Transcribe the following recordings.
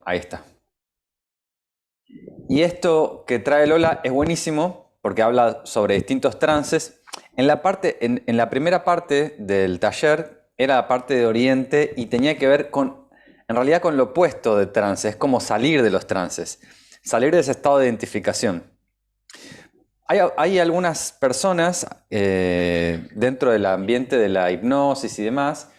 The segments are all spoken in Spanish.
Ahí está. Y esto que trae Lola es buenísimo porque habla sobre distintos trances. En la primera parte del taller era la parte de Oriente y tenía que ver en realidad con lo opuesto de trance. Es como salir de los trances, salir de ese estado de identificación. Hay algunas personas dentro del ambiente de la hipnosis y demás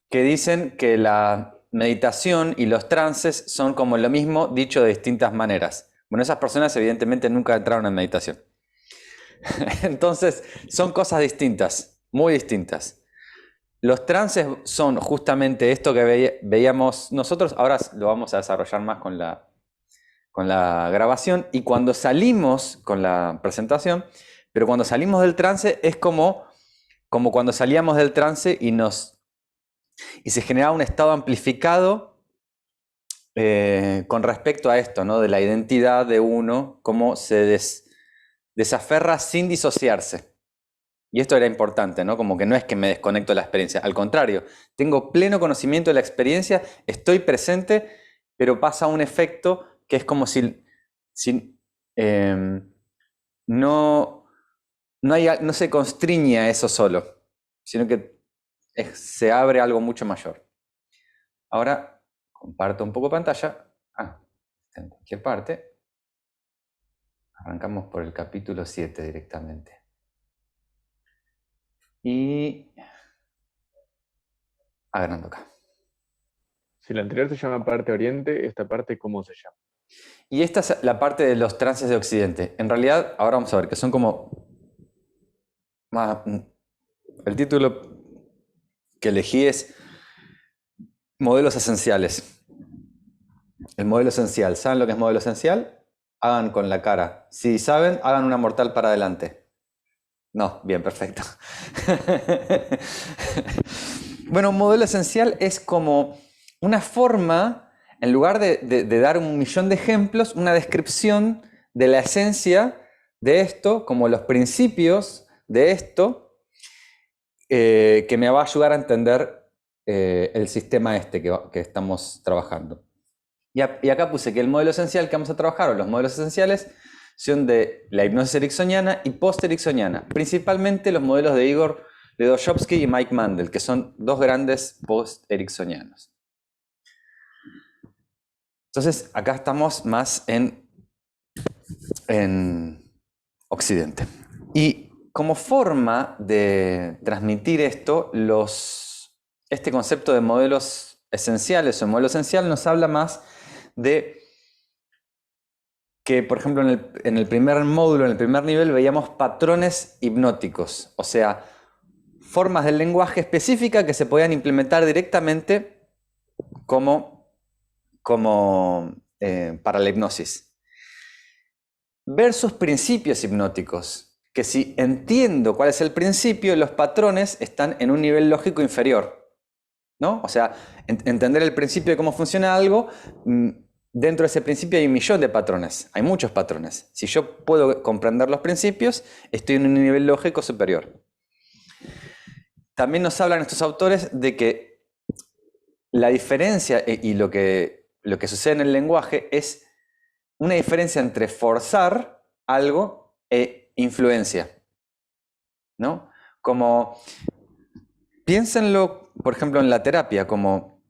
que dicen que la meditación y los trances son como lo mismo, dicho de distintas maneras. Bueno, esas personas evidentemente nunca entraron en meditación. Entonces, son cosas distintas, muy distintas. Los trances son justamente esto que veíamos nosotros, ahora lo vamos a desarrollar más con la grabación, y cuando salimos con la presentación, pero cuando salimos del trance es como cuando salíamos del trance y se generaba un estado amplificado con respecto a esto, ¿no? De la identidad de uno, cómo se desaferra sin disociarse. Y esto era importante, ¿no? Como que no es que me desconecto de la experiencia, al contrario, tengo pleno conocimiento de la experiencia, estoy presente, pero pasa un efecto que es como si no, no se constriñe a eso solo, sino que se abre algo mucho mayor. Ahora comparto un poco pantalla. Está en cualquier parte. Arrancamos por el capítulo 7 directamente. Y agrando acá. Si la anterior se llama parte oriente, esta parte, ¿cómo se llama? Y esta es la parte de los trances de Occidente. En realidad, ahora vamos a ver que son como... El título que elegí es Modelos Esenciales. El modelo esencial. ¿Saben lo que es modelo esencial? Hagan con la cara. Si saben, hagan una mortal para adelante. No, bien, perfecto. Bueno, un modelo esencial es como una forma, en lugar de dar un millón de ejemplos, una descripción de la esencia de esto, como los principios de esto, que me va a ayudar a entender el sistema este que estamos trabajando. Y acá puse que el modelo esencial que vamos a trabajar, o los modelos esenciales, son de la hipnosis ericksoniana y post-ericksoniana. Principalmente los modelos de Igor Ledochowski y Mike Mandel, que son dos grandes post-ericksonianos. Entonces, acá estamos más en Occidente. Y como forma de transmitir esto, este concepto de modelos esenciales o modelo esencial nos habla más de que, por ejemplo, en el primer módulo, en el primer nivel, veíamos patrones hipnóticos, o sea, formas del lenguaje específicas que se podían implementar directamente para la hipnosis. Versus principios hipnóticos, que si entiendo cuál es el principio, los patrones están en un nivel lógico inferior, ¿no? O sea, entender el principio de cómo funciona algo, dentro de ese principio hay un millón de patrones, hay muchos patrones. Si yo puedo comprender los principios, estoy en un nivel lógico superior. También nos hablan estos autores de que la diferencia y lo que sucede en el lenguaje es una diferencia entre forzar algo e influencia, ¿no? Como, piénsenlo, por ejemplo, en la terapia, como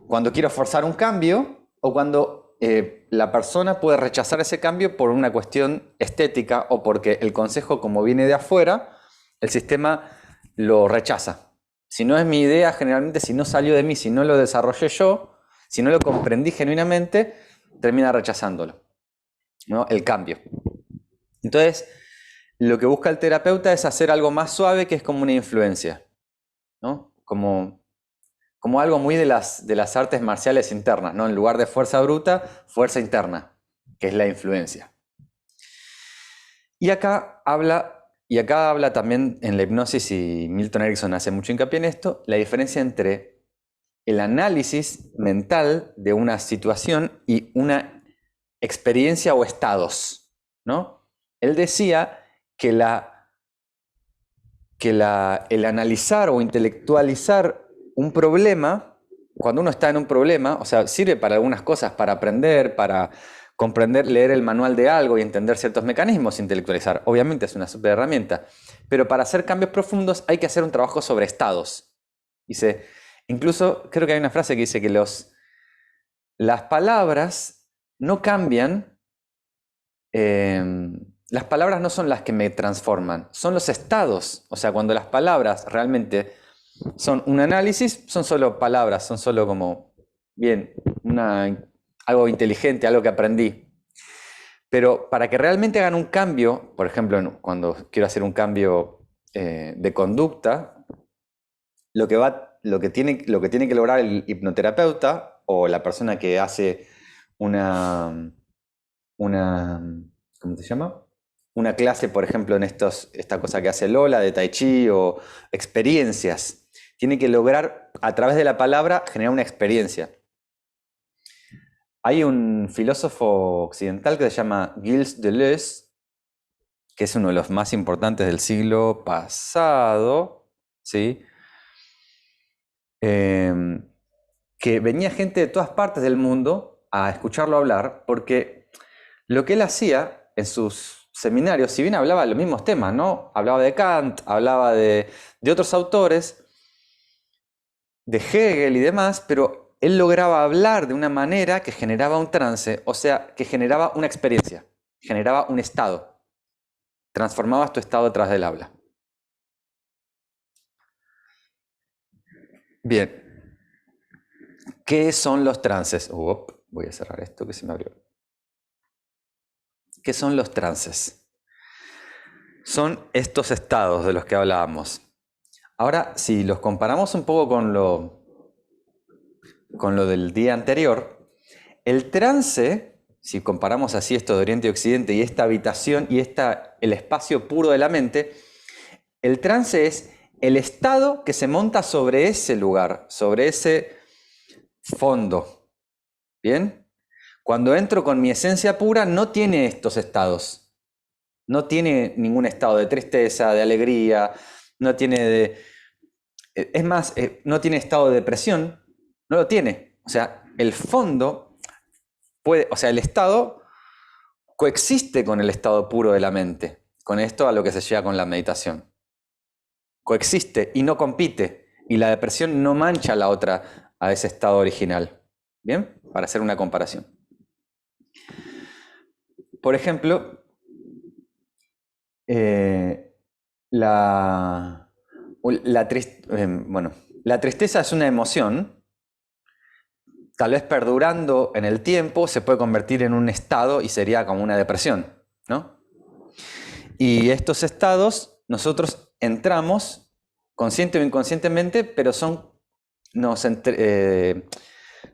cuando quiero forzar un cambio o cuando la persona puede rechazar ese cambio por una cuestión estética o porque el consejo, como viene de afuera, el sistema lo rechaza. Si no es mi idea, generalmente, si no salió de mí, si no lo desarrollé yo, si no lo comprendí genuinamente, termina rechazándolo, ¿no? El cambio. Entonces, lo que busca el terapeuta es hacer algo más suave, que es como una influencia, ¿no? Como algo muy de las artes marciales internas, ¿no? En lugar de fuerza bruta, fuerza interna, que es la influencia. Y acá habla también en la hipnosis, y Milton Erickson hace mucho hincapié en esto, la diferencia entre el análisis mental de una situación y una experiencia o estados, ¿no? Él decía que el analizar o intelectualizar un problema cuando uno está en un problema, o sea, sirve para algunas cosas, para aprender, para comprender, leer el manual de algo y entender ciertos mecanismos, intelectualizar. Obviamente es una super herramienta, pero para hacer cambios profundos hay que hacer un trabajo sobre estados. Dice, incluso creo que hay una frase que dice que las palabras no cambian, las palabras no son las que me transforman, son los estados. O sea, cuando las palabras realmente son un análisis, son solo palabras, son solo como, bien, algo inteligente, algo que aprendí. Pero para que realmente hagan un cambio, por ejemplo, cuando quiero hacer un cambio de conducta, lo que tiene que lograr el hipnoterapeuta o la persona que hace una ¿cómo se llama? Una clase, por ejemplo, en esta cosa que hace Lola de Tai Chi o experiencias. Tiene que lograr, a través de la palabra, generar una experiencia. Hay un filósofo occidental que se llama Gilles Deleuze, que es uno de los más importantes del siglo pasado, ¿sí? Que venía gente de todas partes del mundo a escucharlo hablar, porque lo que él hacía en sus seminarios, si bien hablaba de los mismos temas, ¿no? Hablaba de Kant, hablaba de otros autores, de Hegel y demás, pero él lograba hablar de una manera que generaba un trance, o sea, que generaba una experiencia, generaba un estado. Transformabas tu estado tras del habla. Bien. ¿Qué son los trances? Voy a cerrar esto que se me abrió. ¿Qué son los trances? Son estos estados de los que hablábamos. Ahora, si los comparamos un poco con lo del día anterior, el trance, si comparamos así esto de Oriente y Occidente y esta habitación y el espacio puro de la mente, el trance es el estado que se monta sobre ese lugar, sobre ese fondo. ¿Bien? Cuando entro con mi esencia pura, no tiene estos estados. No tiene ningún estado de tristeza, de alegría, no tiene es más, no tiene estado de depresión, no lo tiene. O sea, el fondo o sea, el estado coexiste con el estado puro de la mente, con esto a lo que se llega con la meditación. Coexiste y no compite, y la depresión no mancha a la otra a ese estado original. ¿Bien? Para hacer una comparación. Por ejemplo, la tristeza es una emoción, tal vez perdurando en el tiempo se puede convertir en un estado y sería como una depresión, ¿no? Y estos estados nosotros entramos consciente o inconscientemente, pero nos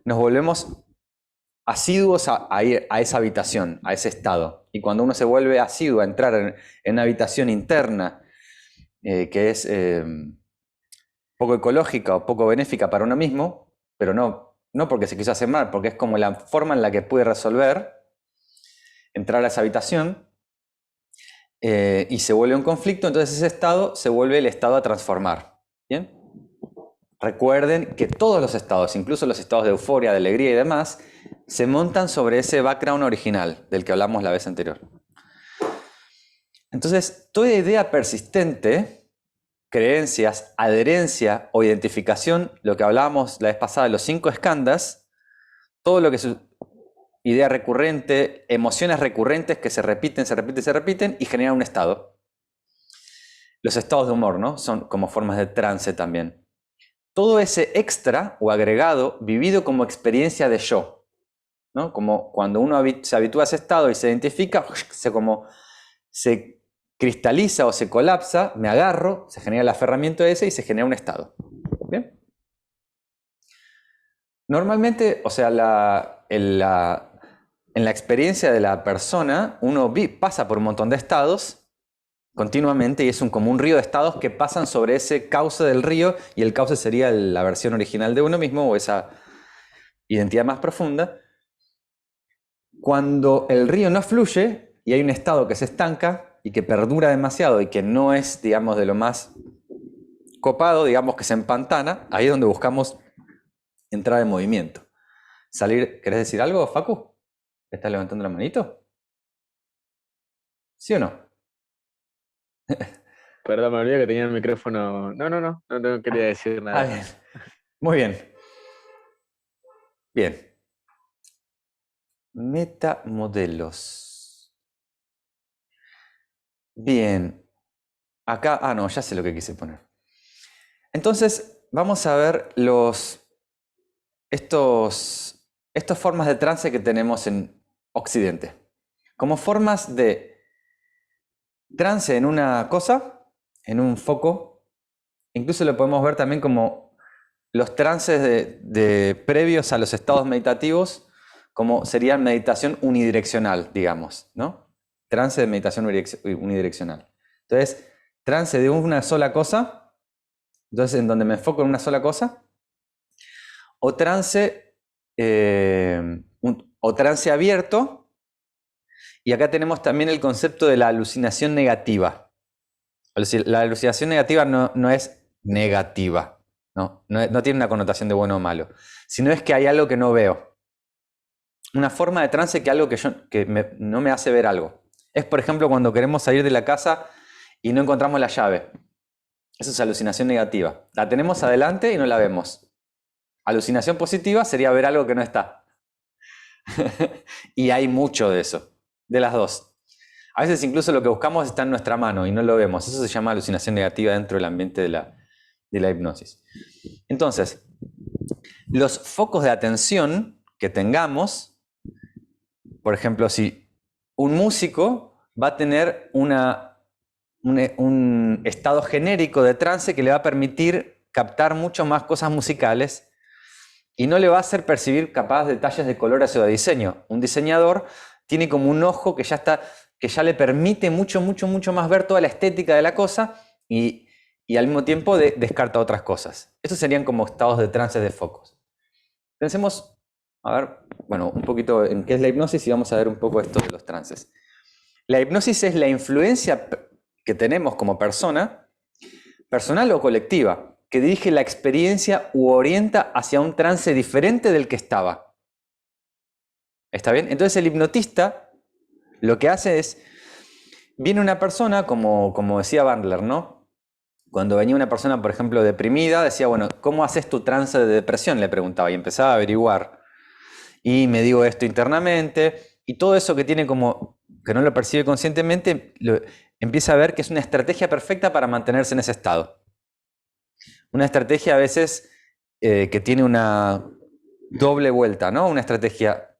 volvemos asiduos a ir a esa habitación, a ese estado. Y cuando uno se vuelve asiduo a entrar en una habitación interna que es poco ecológica o poco benéfica para uno mismo, pero no porque se quiso hacer mal, porque es como la forma en la que pude resolver entrar a esa habitación y se vuelve un conflicto, entonces ese estado se vuelve el estado a transformar. ¿Bien? Recuerden que todos los estados, incluso los estados de euforia, de alegría y demás, se montan sobre ese background original del que hablamos la vez anterior. Entonces, toda idea persistente, creencias, adherencia o identificación, lo que hablábamos la vez pasada de los 5 skandhas, todo lo que es idea recurrente, emociones recurrentes que se repiten y generan un estado. Los estados de humor, ¿no? Son como formas de trance también. Todo ese extra o agregado vivido como experiencia de yo, ¿no? Como cuando uno se habitúa a ese estado y se identifica, se cristaliza o se colapsa, me agarro, se genera el aferramiento ese y se genera un estado. ¿Bien? Normalmente, o sea, en la experiencia de la persona, uno pasa por un montón de estados continuamente y es como un río de estados que pasan sobre ese cauce del río y el cauce sería la versión original de uno mismo o esa identidad más profunda. Cuando el río no fluye y hay un estado que se estanca y que perdura demasiado y que no es, digamos, de lo más copado, digamos que se empantana, ahí es donde buscamos entrar en movimiento. Salir, ¿querés decir algo, Facu? ¿Estás levantando la manito? ¿Sí o no? Perdón, me olvidé que tenía el micrófono. No quería decir nada. Bien. Muy bien. Bien. Metamodelos. Bien. Acá, no, ya sé lo que quise poner. Entonces, vamos a ver estas formas de trance que tenemos en Occidente. Como formas de trance en una cosa, en un foco. Incluso lo podemos ver también como los trances previos a los estados meditativos, como serían meditación unidireccional, digamos, ¿no? Trance de meditación unidireccional. Entonces, trance de una sola cosa, entonces en donde me enfoco en una sola cosa, o trance abierto, y acá tenemos también el concepto de la alucinación negativa. La alucinación negativa no es negativa, no tiene una connotación de bueno o malo, sino es que hay algo que no veo. Una forma de trance que algo no me hace ver algo. Es, por ejemplo, cuando queremos salir de la casa y no encontramos la llave. Eso es alucinación negativa. La tenemos adelante y no la vemos. Alucinación positiva sería ver algo que no está. Y hay mucho de eso, de las dos. A veces incluso lo que buscamos está en nuestra mano y no lo vemos. Eso se llama alucinación negativa dentro del ambiente de la hipnosis. Entonces, los focos de atención que tengamos, por ejemplo, si un músico va a tener un estado genérico de trance que le va a permitir captar mucho más cosas musicales y no le va a hacer percibir capaz detalles de colores o de diseño. Un diseñador tiene como un ojo que ya le permite mucho más ver toda la estética de la cosa y al mismo tiempo descarta otras cosas. Estos serían como estados de trance de focos. Pensemos, a ver, bueno, un poquito en qué es la hipnosis y vamos a ver un poco esto de los trances. La hipnosis es la influencia que tenemos como persona, personal o colectiva, que dirige la experiencia u orienta hacia un trance diferente del que estaba. ¿Está bien? Entonces el hipnotista lo que hace es, viene una persona, como decía Bandler, ¿no? Cuando venía una persona, por ejemplo, deprimida, decía, bueno, ¿cómo haces tu trance de depresión? Le preguntaba y empezaba a averiguar. Y me digo esto internamente, y todo eso que tiene como, que no lo percibe conscientemente, empieza a ver que es una estrategia perfecta para mantenerse en ese estado. Una estrategia a veces que tiene una doble vuelta, ¿no? Una estrategia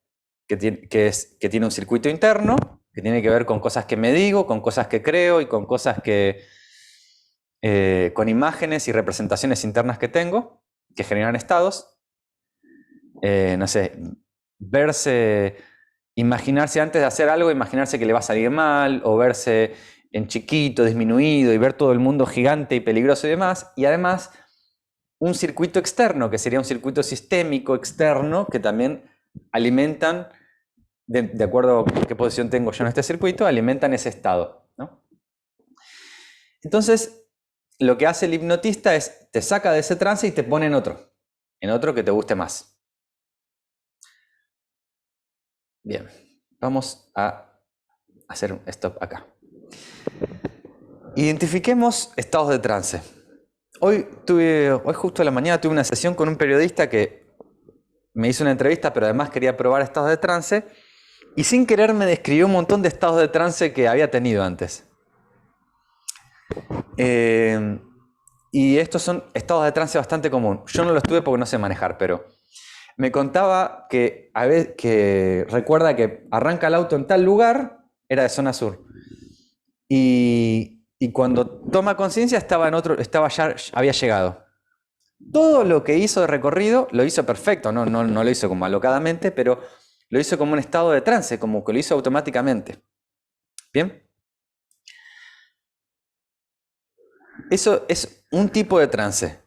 que tiene un circuito interno, que tiene que ver con cosas que me digo, con cosas que creo y con cosas con imágenes y representaciones internas que tengo, que generan estados. No sé, imaginarse antes de hacer algo, imaginarse que le va a salir mal, o verse en chiquito, disminuido, y ver todo el mundo gigante y peligroso y demás. Y además, un circuito externo, que sería un circuito sistémico externo, que también alimentan, de acuerdo a qué posición tengo yo en este circuito, alimentan ese estado, ¿no? Entonces, lo que hace el hipnotista es, te saca de ese trance y te pone en otro que te guste más. Bien, vamos a hacer un stop acá. Identifiquemos estados de trance. Hoy justo a la mañana tuve una sesión con un periodista que me hizo una entrevista, pero además quería probar estados de trance, y sin querer me describió un montón de estados de trance que había tenido antes. Y estos son estados de trance bastante comunes. Yo no los tuve porque no sé manejar, pero me contaba que recuerda que arranca el auto en tal lugar, era de zona sur, y cuando toma conciencia había llegado. Todo lo que hizo de recorrido lo hizo perfecto, no lo hizo como alocadamente, pero lo hizo como un estado de trance, como que lo hizo automáticamente. ¿Bien? Eso es un tipo de trance.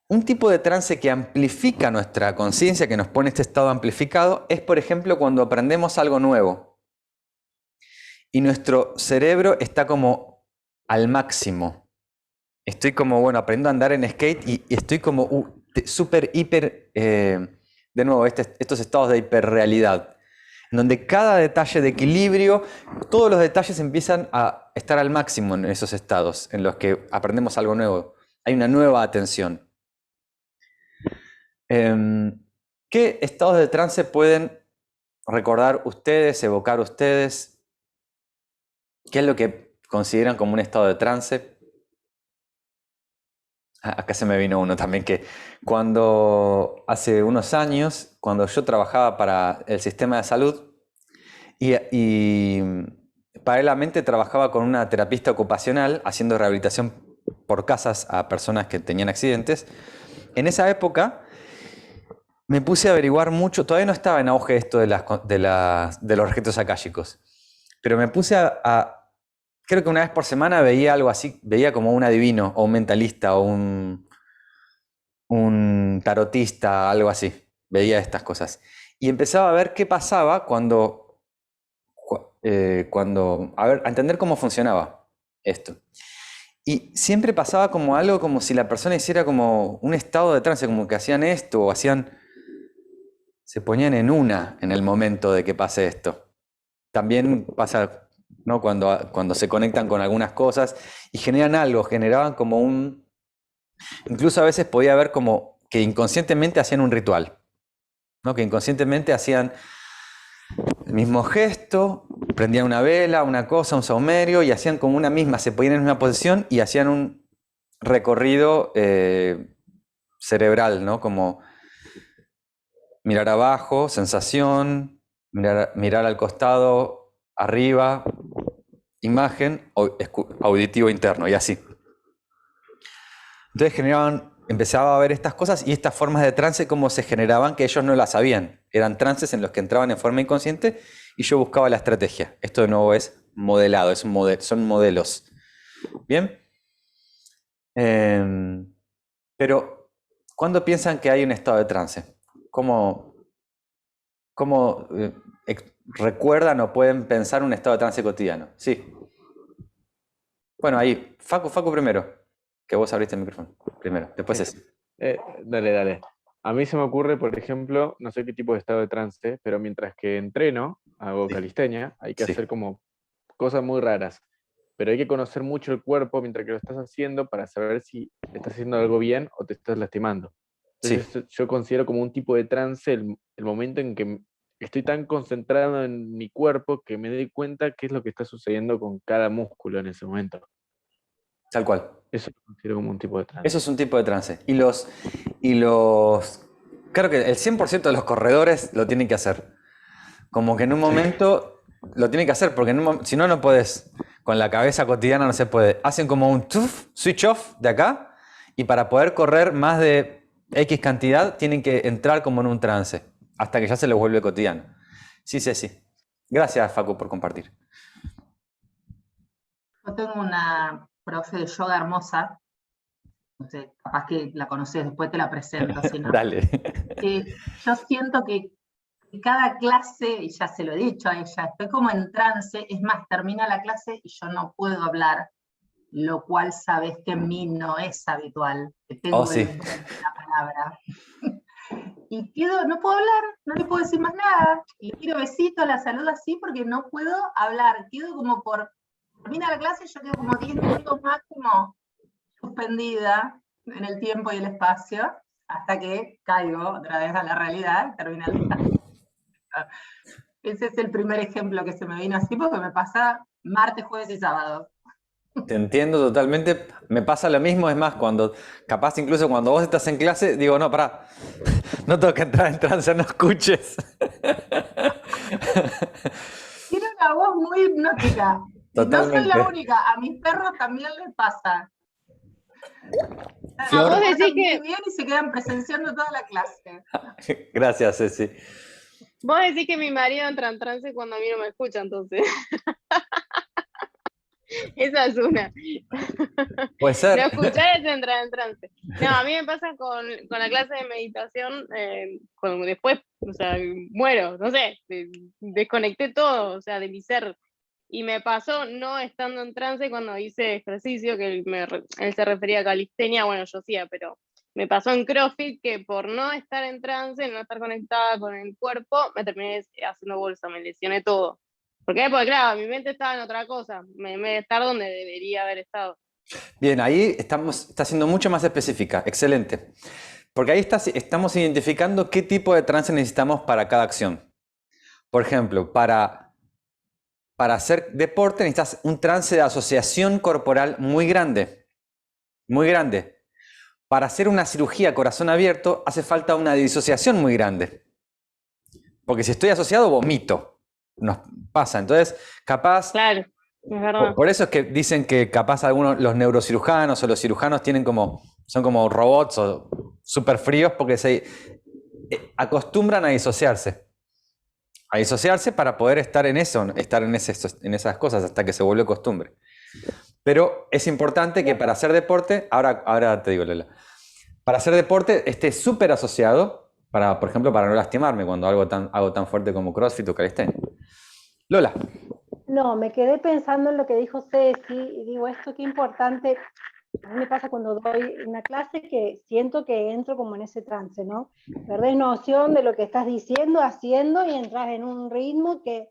Un tipo de trance que amplifica nuestra conciencia, que nos pone este estado amplificado, es, por ejemplo, cuando aprendemos algo nuevo. Y nuestro cerebro está como al máximo. Estoy como, bueno, aprendo a andar en skate y estoy como, súper, hiper, de nuevo, estos estados de hiperrealidad, en donde cada detalle de equilibrio, todos los detalles empiezan a estar al máximo en esos estados, en los que aprendemos algo nuevo. Hay una nueva atención. ¿Qué estados de trance pueden recordar ustedes, evocar ustedes? ¿Qué es lo que consideran como un estado de trance? Acá se me vino uno también, que hace unos años, cuando yo trabajaba para el sistema de salud y paralelamente trabajaba con una terapista ocupacional haciendo rehabilitación por casas a personas que tenían accidentes, en esa época me puse a averiguar mucho, todavía no estaba en auge esto de los registros akáshicos, pero me puse creo que una vez por semana veía algo así, veía como un adivino o un mentalista o un tarotista, algo así, veía estas cosas. Y empezaba a ver qué pasaba a entender cómo funcionaba esto. Y siempre pasaba como algo como si la persona hiciera como un estado de trance, como que hacían esto o se ponían en el momento de que pase esto. También pasa, ¿no? Cuando se conectan con algunas cosas y generaban como incluso a veces podía haber como que inconscientemente hacían un ritual, ¿no? Que inconscientemente hacían el mismo gesto, prendían una vela, una cosa, un saumerio y hacían como se ponían en una posición y hacían un recorrido cerebral, ¿no? Como mirar abajo, sensación, mirar al costado, arriba, imagen, auditivo interno y así. Entonces empezaba a ver estas cosas y estas formas de trance como se generaban que ellos no las sabían. Eran trances en los que entraban en forma inconsciente y yo buscaba la estrategia. Esto de nuevo es modelado, son modelos. ¿Bien? Pero, ¿cuándo piensan que hay un estado de trance? ¿Cómo recuerdan o pueden pensar un estado de trance cotidiano? Sí. Bueno, ahí, Facu primero, que vos abriste el micrófono primero, después ese. Dale. A mí se me ocurre, por ejemplo, no sé qué tipo de estado de trance, pero mientras que entreno, hago Sí. calistenia, hay que Sí. hacer como cosas muy raras. Pero hay que conocer mucho el cuerpo mientras que lo estás haciendo para saber si estás haciendo algo bien o te estás lastimando. Sí. Entonces yo considero como un tipo de trance el momento en que estoy tan concentrado en mi cuerpo que me doy cuenta qué es lo que está sucediendo con cada músculo en ese momento. Tal cual. Eso lo considero como un tipo de trance. Eso es un tipo de trance. Creo que el 100% de los corredores lo tienen que hacer. Como que en un momento lo tienen que hacer, porque si no, no puedes. Con la cabeza cotidiana no se puede. Hacen como un switch off de acá, y para poder correr más de X cantidad, tienen que entrar como en un trance, hasta que ya se les vuelve cotidiano. Sí. Gracias, Facu, por compartir. Yo tengo una profe de yoga hermosa, no sé, capaz que la conoces, después te la presento, si no. Dale. Yo siento que cada clase, y ya se lo he dicho a ella, estoy como en trance, es más, termina la clase y yo no puedo hablar, lo cual sabes que en mí no es habitual, que tengo Sí. el don de la palabra. Y no puedo hablar, no le puedo decir más nada, le tiro besito, la saludo así porque no puedo hablar, quedo como termina la clase y yo quedo como 10 minutos máximo suspendida en el tiempo y el espacio, hasta que caigo otra vez a la realidad y termina la clase. Ese es el primer ejemplo que se me vino así, porque me pasa martes, jueves y sábado. Te entiendo totalmente. Me pasa lo mismo, es más, capaz incluso cuando vos estás en clase, digo, no, pará, no tengo que entrar en trance, no escuches. Tiene una voz muy hipnótica. Y no soy la Totalmente. única, a mis perros también les pasa. Flor. Vos decís que bien y se quedan presenciando toda la clase. Gracias, Ceci. Vos decís que mi marido entra en trance cuando a mí no me escucha, entonces. Esa es una. Puede ser. No escuchar es entrar en trance. No, a mí me pasa con la clase de meditación, cuando después, o sea, muero, no sé, desconecté todo, o sea, de mi ser. Y me pasó no estando en trance cuando hice ejercicio, que él se refería a calistenia, bueno, yo hacía, pero Me pasó en CrossFit que por no estar en trance, no estar conectada con el cuerpo, me terminé haciendo bolsa, me lesioné todo. ¿Por qué? Porque claro, mi mente estaba en otra cosa, en vez de estar donde debería haber estado. Bien, ahí está siendo mucho más específica. Excelente. Porque ahí estamos identificando qué tipo de trance necesitamos para cada acción. Por ejemplo, para hacer deporte necesitas un trance de asociación corporal muy grande. Muy grande. Para hacer una cirugía a corazón abierto hace falta una disociación muy grande. Porque si estoy asociado, vomito. Nos pasa. Entonces, capaz... Claro, es verdad. Por eso es que dicen que capaz algunos, los neurocirujanos o los cirujanos son como robots o súper fríos porque se acostumbran a disociarse. A disociarse para poder estar en eso, estar en esas cosas hasta que se vuelve costumbre. Pero es importante que para hacer deporte, ahora te digo, Lola, para hacer deporte esté súper asociado, por ejemplo, para no lastimarme cuando hago tan fuerte como CrossFit o calistenia. Lola. No, me quedé pensando en lo que dijo Ceci y digo, esto qué importante. A mí me pasa cuando doy una clase que siento que entro como en ese trance, ¿no? Perdés noción de lo que estás diciendo, haciendo y entras en un ritmo que...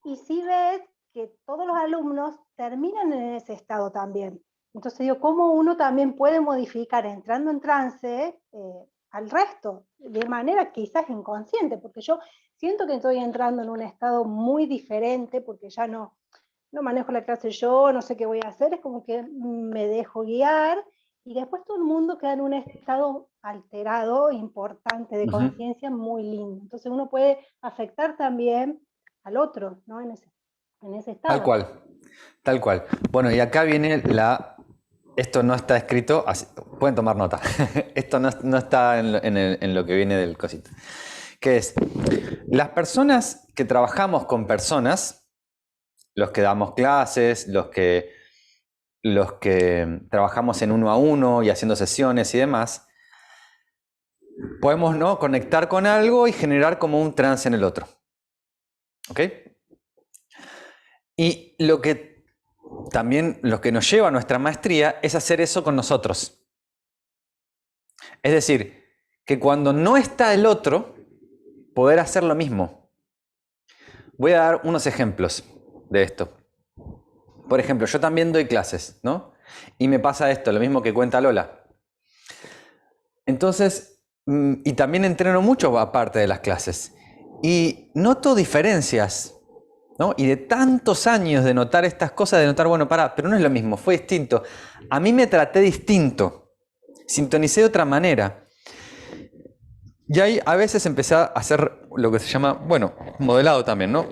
Y sí ves que todos los alumnos terminan en ese estado también. Entonces digo, ¿cómo uno también puede modificar entrando en trance al resto? De manera quizás inconsciente, porque yo siento que estoy entrando en un estado muy diferente, porque ya no manejo la clase yo, no sé qué voy a hacer, es como que me dejo guiar, y después todo el mundo queda en un estado alterado, importante, de conciencia, muy lindo. Entonces uno puede afectar también al otro, ¿no? En ese estado. Tal cual. Bueno, y acá viene esto no está escrito, pueden tomar nota. Esto no está en lo que viene del cosito. Que es, las personas que trabajamos con personas, los que damos clases, los que trabajamos en 1 a 1 y haciendo sesiones y demás, podemos, ¿no?, conectar con algo y generar como un trance en el otro. ¿Ok? Y lo que nos lleva a nuestra maestría es hacer eso con nosotros. Es decir, que cuando no está el otro, poder hacer lo mismo. Voy a dar unos ejemplos de esto. Por ejemplo, yo también doy clases, ¿no? Y me pasa esto, lo mismo que cuenta Lola. Entonces, y también entreno mucho aparte de las clases. Y noto diferencias, ¿no? Y de tantos años de notar estas cosas, de notar, bueno, pero no es lo mismo, fue distinto. A mí me traté distinto, sintonicé de otra manera. Y ahí a veces empecé a hacer lo que se llama, bueno, modelado también, ¿no?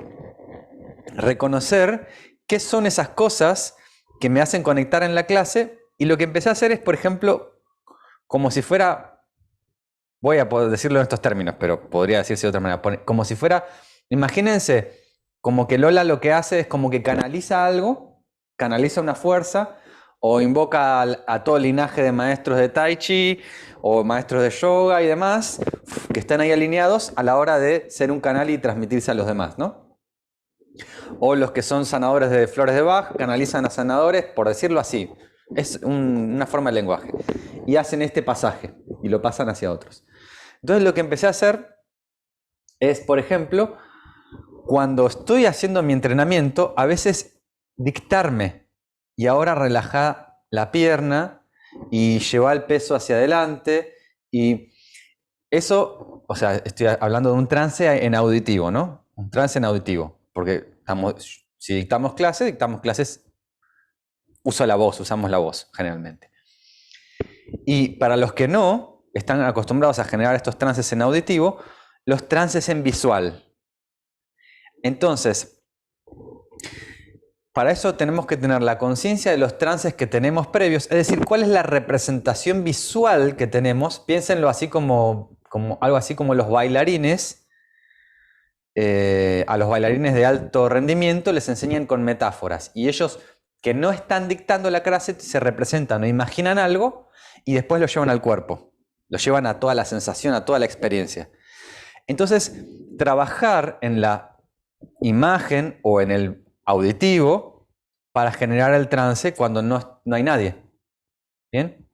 Reconocer qué son esas cosas que me hacen conectar en la clase, y lo que empecé a hacer es, por ejemplo, como si fuera, voy a poder decirlo en estos términos, pero podría decirse de otra manera, como si fuera, imagínense, como que Lola lo que hace es como que canaliza algo, canaliza una fuerza, o invoca a todo el linaje de maestros de Tai Chi, o maestros de yoga y demás, que están ahí alineados a la hora de ser un canal y transmitirse a los demás, ¿no? O los que son sanadores de flores de Bach, canalizan a sanadores, por decirlo así. Es una forma de lenguaje. Y hacen este pasaje, y lo pasan hacia otros. Entonces lo que empecé a hacer es, por ejemplo, cuando estoy haciendo mi entrenamiento, a veces dictarme, y ahora relaja la pierna y lleva el peso hacia adelante, y eso, o sea, estoy hablando de un trance en auditivo, ¿no? Un trance en auditivo, porque si dictamos clases, usamos la voz generalmente. Y para los que no están acostumbrados a generar estos trances en auditivo, los trances en visual. Entonces, para eso tenemos que tener la conciencia de los trances que tenemos previos, es decir, cuál es la representación visual que tenemos. Piénsenlo así como algo así como los bailarines. A los bailarines de alto rendimiento les enseñan con metáforas, y ellos que no están dictando la clase se representan o imaginan algo y después lo llevan al cuerpo, lo llevan a toda la sensación, a toda la experiencia. Entonces, trabajar en la imagen o en el auditivo para generar el trance cuando no hay nadie. ¿Bien?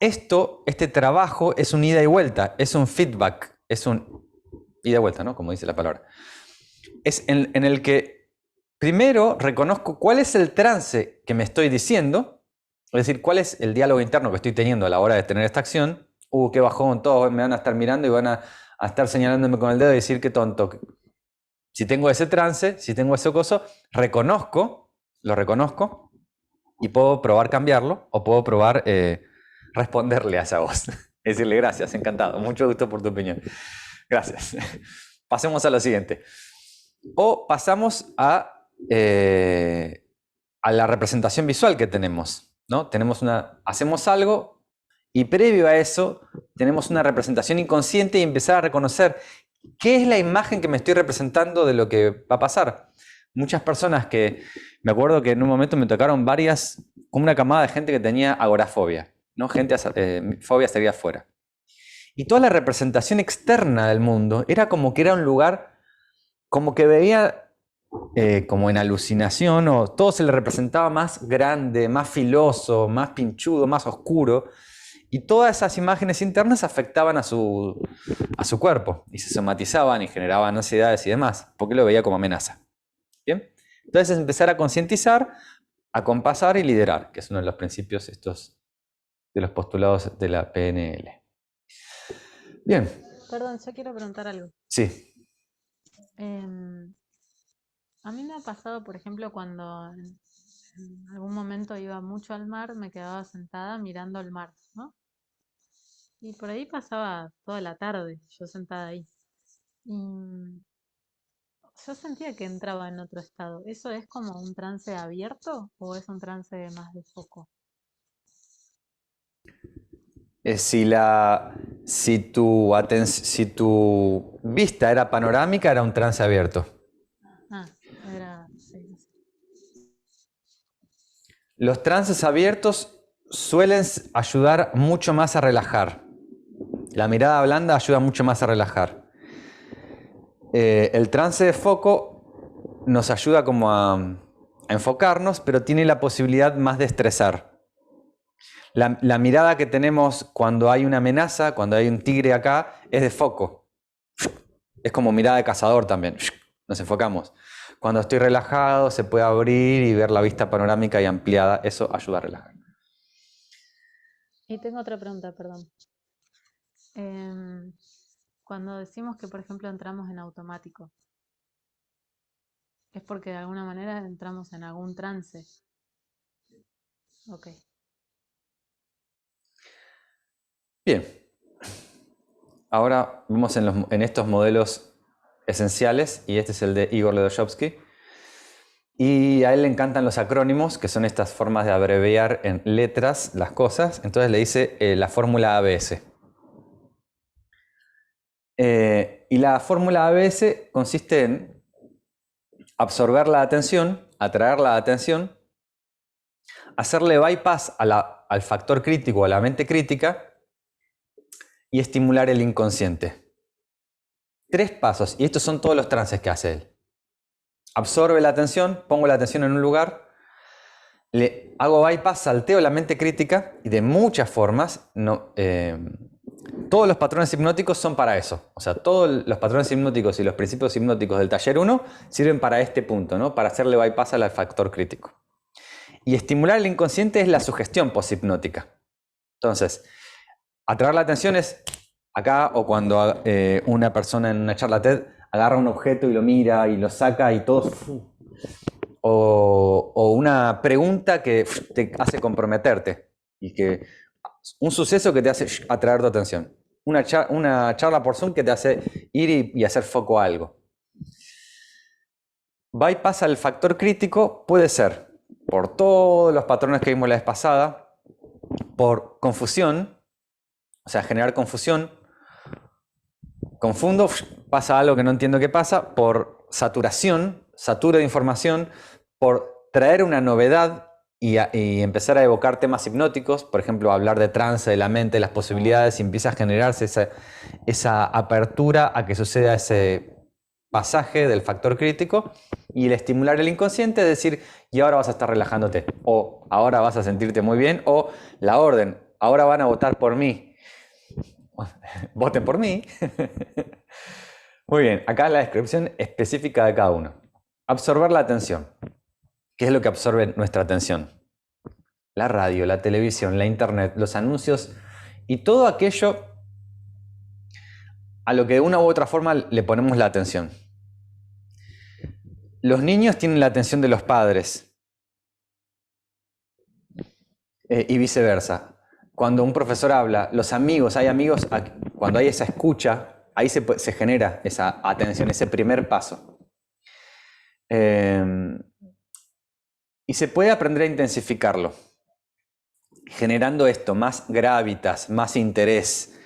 este trabajo es un ida y vuelta, es un feedback, es un ida y vuelta, ¿no? Como dice la palabra. Es en el que primero reconozco cuál es el trance que me estoy diciendo, es decir, cuál es el diálogo interno que estoy teniendo a la hora de tener esta acción. Qué bajón, todos me van a estar mirando y van a estar señalándome con el dedo y decir qué tonto. Si tengo ese trance, si tengo ese coso, lo reconozco y puedo probar cambiarlo o puedo probar responderle a esa voz. Decirle gracias, encantado, mucho gusto por tu opinión. Gracias. Pasemos a lo siguiente. O pasamos a la representación visual que tenemos, ¿no? Hacemos algo y previo a eso tenemos una representación inconsciente y empezar a reconocer qué es la imagen que me estoy representando de lo que va a pasar. Muchas personas me acuerdo que en un momento me tocaron como una camada de gente que tenía agorafobia, ¿no? Fobia a salir afuera. Y toda la representación externa del mundo era como que era un lugar, como que veía como en alucinación, o todo se le representaba más grande, más filoso, más pinchudo, más oscuro. Y todas esas imágenes internas afectaban a su cuerpo y se somatizaban y generaban ansiedades y demás, porque lo veía como amenaza. ¿Bien? Entonces empezar a concientizar, a compasar y liderar, que es uno de los principios estos de los postulados de la PNL. Bien. Perdón, yo quiero preguntar algo. Sí. A mí me ha pasado, por ejemplo, cuando en algún momento iba mucho al mar, me quedaba sentada mirando el mar, ¿no? Y por ahí pasaba toda la tarde yo sentada ahí. Y yo sentía que entraba en otro estado. ¿Eso es como un trance abierto o es un trance más de foco? Si tu vista era panorámica, era un trance abierto. Sí. Los trances abiertos suelen ayudar mucho más a relajar. La mirada blanda ayuda mucho más a relajar. El trance de foco nos ayuda como a enfocarnos, pero tiene la posibilidad más de estresar. La mirada que tenemos cuando hay una amenaza, cuando hay un tigre acá, es de foco. Es como mirada de cazador también. Nos enfocamos. Cuando estoy relajado, se puede abrir y ver la vista panorámica y ampliada. Eso ayuda a relajar. Y tengo otra pregunta, perdón. Cuando decimos que, por ejemplo, entramos en automático, ¿es porque de alguna manera entramos en algún trance? Ok. Bien. Ahora vemos en estos modelos esenciales, y este es el de Igor Ledochowski. Y a él le encantan los acrónimos, que son estas formas de abreviar en letras las cosas. Entonces le dice la fórmula ABS. Y la fórmula ABS consiste en absorber la atención, atraer la atención, hacerle bypass al factor crítico, a la mente crítica, y estimular el inconsciente. 3 pasos, y estos son todos los trances que hace él. Absorbe la atención, pongo la atención en un lugar, le hago bypass, salteo la mente crítica, y de muchas formas, todos los patrones hipnóticos son para eso. O sea, todos los patrones hipnóticos y los principios hipnóticos del taller 1 sirven para este punto, ¿no? Para hacerle bypass al factor crítico. Y estimular el inconsciente es la sugestión poshipnótica. Entonces, atraer la atención es acá, o cuando una persona en una charla TED agarra un objeto y lo mira y lo saca y todo. O una pregunta que te hace comprometerte y que un suceso que te hace atraer tu atención. Una charla por Zoom que te hace ir y hacer foco a algo. Bypass al factor crítico puede ser por todos los patrones que vimos la vez pasada, por confusión, o sea, generar confusión. Confundo, pasa algo que no entiendo qué pasa, por saturación, saturo de información, por traer una novedad y empezar a evocar temas hipnóticos, por ejemplo, hablar de trance, de la mente, de las posibilidades, y empieza a generarse esa apertura a que suceda ese pasaje del factor crítico, y el estimular el inconsciente es decir, y ahora vas a estar relajándote, o ahora vas a sentirte muy bien, o la orden, ahora van a votar por mí. Voten por mí. Muy bien, acá la descripción específica de cada uno. Absorber la atención. ¿Qué es lo que absorbe nuestra atención? La radio, la televisión, la internet, los anuncios y todo aquello a lo que de una u otra forma le ponemos la atención. Los niños tienen la atención de los padres y viceversa. Cuando un profesor habla, los amigos, hay amigos, cuando hay esa escucha, ahí se genera esa atención, ese primer paso. Y se puede aprender a intensificarlo, generando esto, más gravitas, más interés,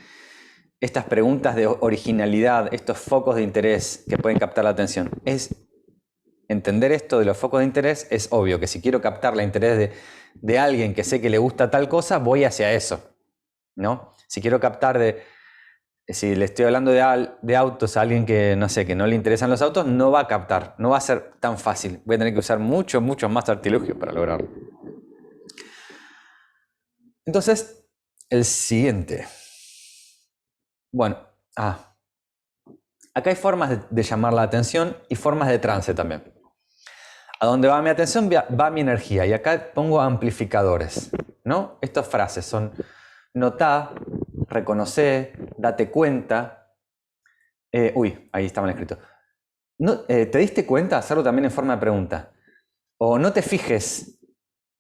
estas preguntas de originalidad, estos focos de interés que pueden captar la atención. Entender esto de los focos de interés es obvio que si quiero captar el interés de alguien que sé que le gusta tal cosa, voy hacia eso, ¿no? Si quiero captar si le estoy hablando de autos a alguien que no sé, que no le interesan los autos, no va a captar, no va a ser tan fácil. Voy a tener que usar mucho más artilugios para lograrlo. Entonces, el siguiente. Bueno, acá hay formas de llamar la atención y formas de trance también. A donde va mi atención va mi energía. Y acá pongo amplificadores, ¿no? Estas frases son notá, reconocer, date cuenta. Ahí está mal escrito. No, ¿te diste cuenta? Hacerlo también en forma de pregunta. O no te fijes,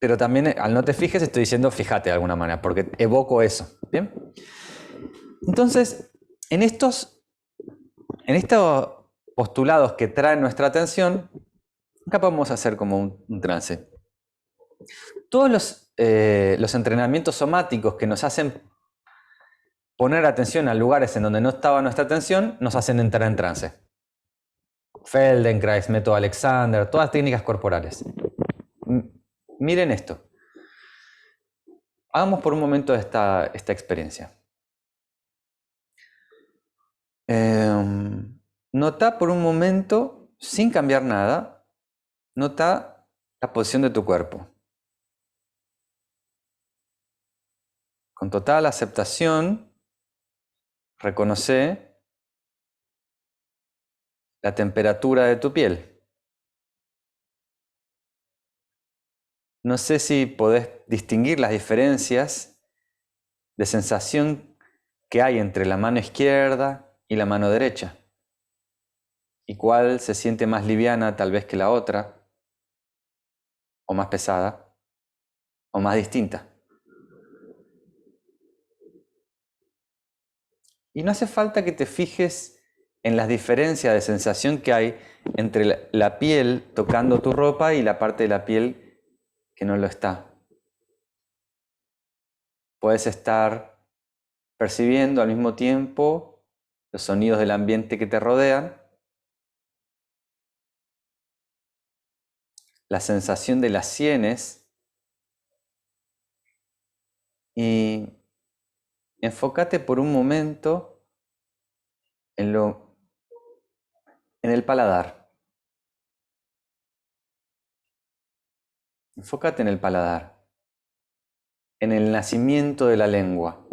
pero también al no te fijes estoy diciendo fíjate de alguna manera, porque evoco eso. ¿Bien? Entonces, en estos postulados que traen nuestra atención, acá podemos hacer como un trance. Todos los entrenamientos somáticos que nos hacen poner atención a lugares en donde no estaba nuestra atención, nos hacen entrar en trance. Feldenkrais, método Alexander, todas técnicas corporales. Miren esto. Hagamos por un momento esta experiencia. Nota por un momento, sin cambiar nada, nota la posición de tu cuerpo. Con total aceptación, reconoce la temperatura de tu piel. No sé si podés distinguir las diferencias de sensación que hay entre la mano izquierda y la mano derecha. Y cuál se siente más liviana tal vez que la otra, o más pesada, o más distinta. Y no hace falta que te fijes en las diferencias de sensación que hay entre la piel tocando tu ropa y la parte de la piel que no lo está. Puedes estar percibiendo al mismo tiempo los sonidos del ambiente que te rodean, la sensación de las sienes y enfócate por un momento en el paladar. Enfócate en el paladar, en el nacimiento de la lengua.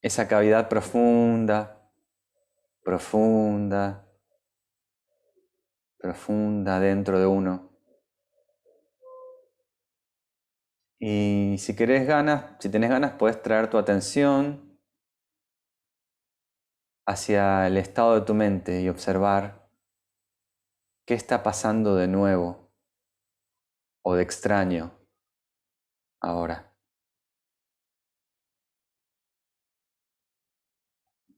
Esa cavidad profunda, profunda, profunda dentro de uno. Y si tenés ganas, puedes traer tu atención hacia el estado de tu mente y observar qué está pasando de nuevo o de extraño ahora.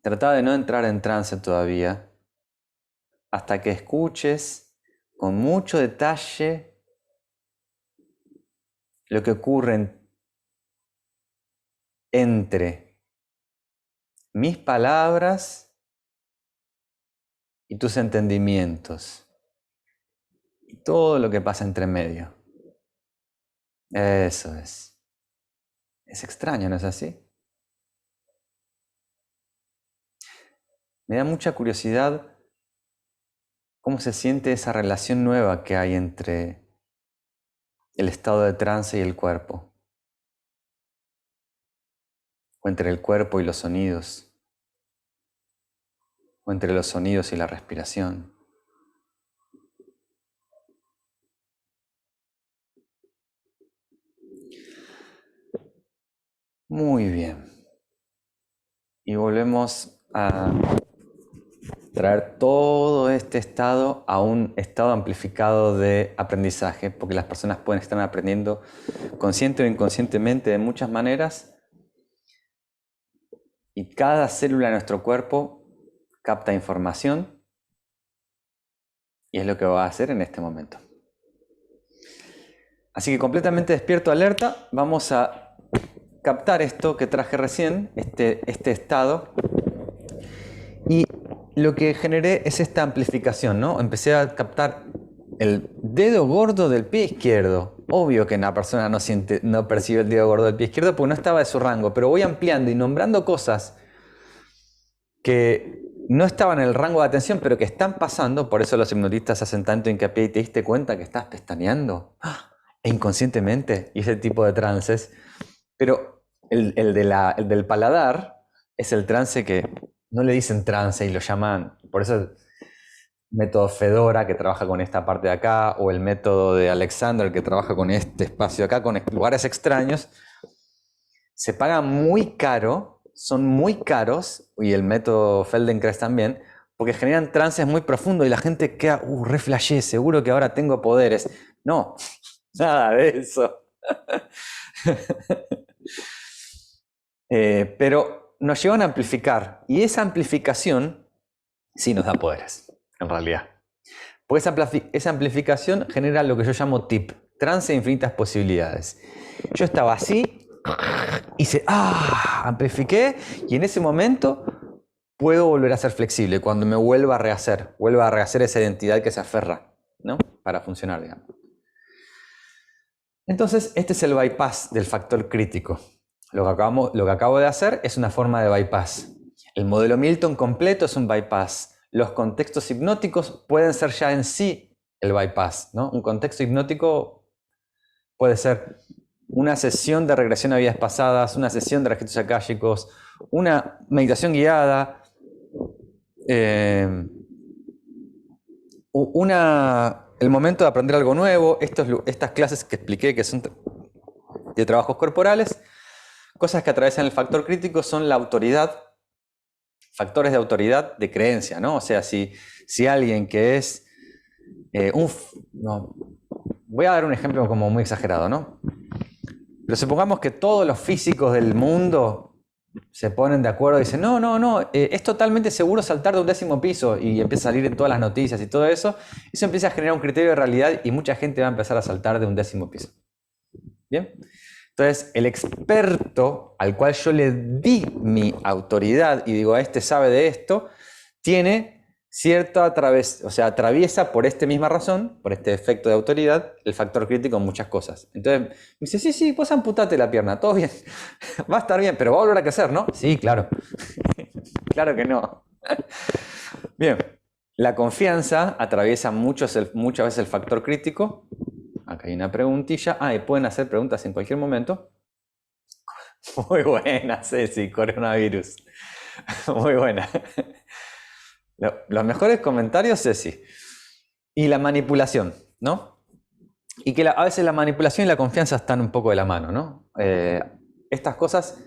Trata de no entrar en trance todavía hasta que escuches con mucho detalle lo que ocurre entre mis palabras y tus entendimientos y todo lo que pasa entre medio. Eso es. Es extraño, ¿no es así? Me da mucha curiosidad cómo se siente esa relación nueva que hay entre el estado de trance y el cuerpo, o entre el cuerpo y los sonidos, o entre los sonidos y la respiración. Muy bien. Y volvemos a traer todo este estado a un estado amplificado de aprendizaje, porque las personas pueden estar aprendiendo consciente o inconscientemente de muchas maneras, y cada célula de nuestro cuerpo capta información, y es lo que va a hacer en este momento. Así que completamente despierto, alerta, vamos a captar esto que traje recién, este estado, y lo que generé es esta amplificación, ¿no? Empecé a captar el dedo gordo del pie izquierdo. Obvio que una persona no percibe el dedo gordo del pie izquierdo porque no estaba de su rango, pero voy ampliando y nombrando cosas que no estaban en el rango de atención, pero que están pasando. Por eso los hipnotistas hacen tanto hincapié y te diste cuenta que estás pestañeando inconscientemente, y ese tipo de trances. Pero el del paladar es el trance que no le dicen trance y lo llaman, por eso el método Fedora, que trabaja con esta parte de acá, o el método de Alexander, que trabaja con este espacio de acá, con lugares extraños, se pagan muy caro, son muy caros, y el método Feldenkrais también, porque generan trances muy profundos y la gente queda, re flashé, seguro que ahora tengo poderes. No, nada de eso. Pero nos llevan a amplificar, y esa amplificación sí nos da poderes, en realidad. Pues esa amplificación genera lo que yo llamo TIP, trance de infinitas posibilidades. Yo estaba así, hice, amplifiqué, y en ese momento puedo volver a ser flexible, cuando me vuelva a rehacer esa identidad que se aferra, ¿no? Para funcionar, digamos. Entonces, este es el bypass del factor crítico. Lo que acabo de hacer es una forma de bypass. El modelo Milton completo es un bypass. Los contextos hipnóticos pueden ser ya en sí el bypass, ¿no? Un contexto hipnótico puede ser una sesión de regresión a vidas pasadas, una sesión de registros akáshicos, una meditación guiada, el momento de aprender algo nuevo, estas clases que expliqué que son de trabajos corporales. Cosas que atraviesan el factor crítico son la autoridad, factores de autoridad de creencia, ¿no? O sea, si alguien que es voy a dar un ejemplo como muy exagerado, ¿no? Pero supongamos que todos los físicos del mundo se ponen de acuerdo y dicen, no, es totalmente seguro saltar de un 10º piso, y empieza a salir en todas las noticias y todo eso. Eso empieza a generar un criterio de realidad y mucha gente va a empezar a saltar de un 10º piso. ¿Bien? Entonces, el experto al cual yo le di mi autoridad y digo, este sabe de esto, tiene cierta atraviesa por esta misma razón, por este efecto de autoridad, el factor crítico en muchas cosas. Entonces, me dice, sí, pues amputate la pierna, todo bien, va a estar bien, pero va a volver a crecer, ¿no? Sí, claro. Claro que no. Bien, la confianza atraviesa muchas veces el factor crítico. Acá hay una preguntilla. Y pueden hacer preguntas en cualquier momento. Muy buena, Ceci, coronavirus. Muy buena. Los mejores comentarios, Ceci. Y la manipulación, ¿no? Y que a veces la manipulación y la confianza están un poco de la mano, ¿no? Estas cosas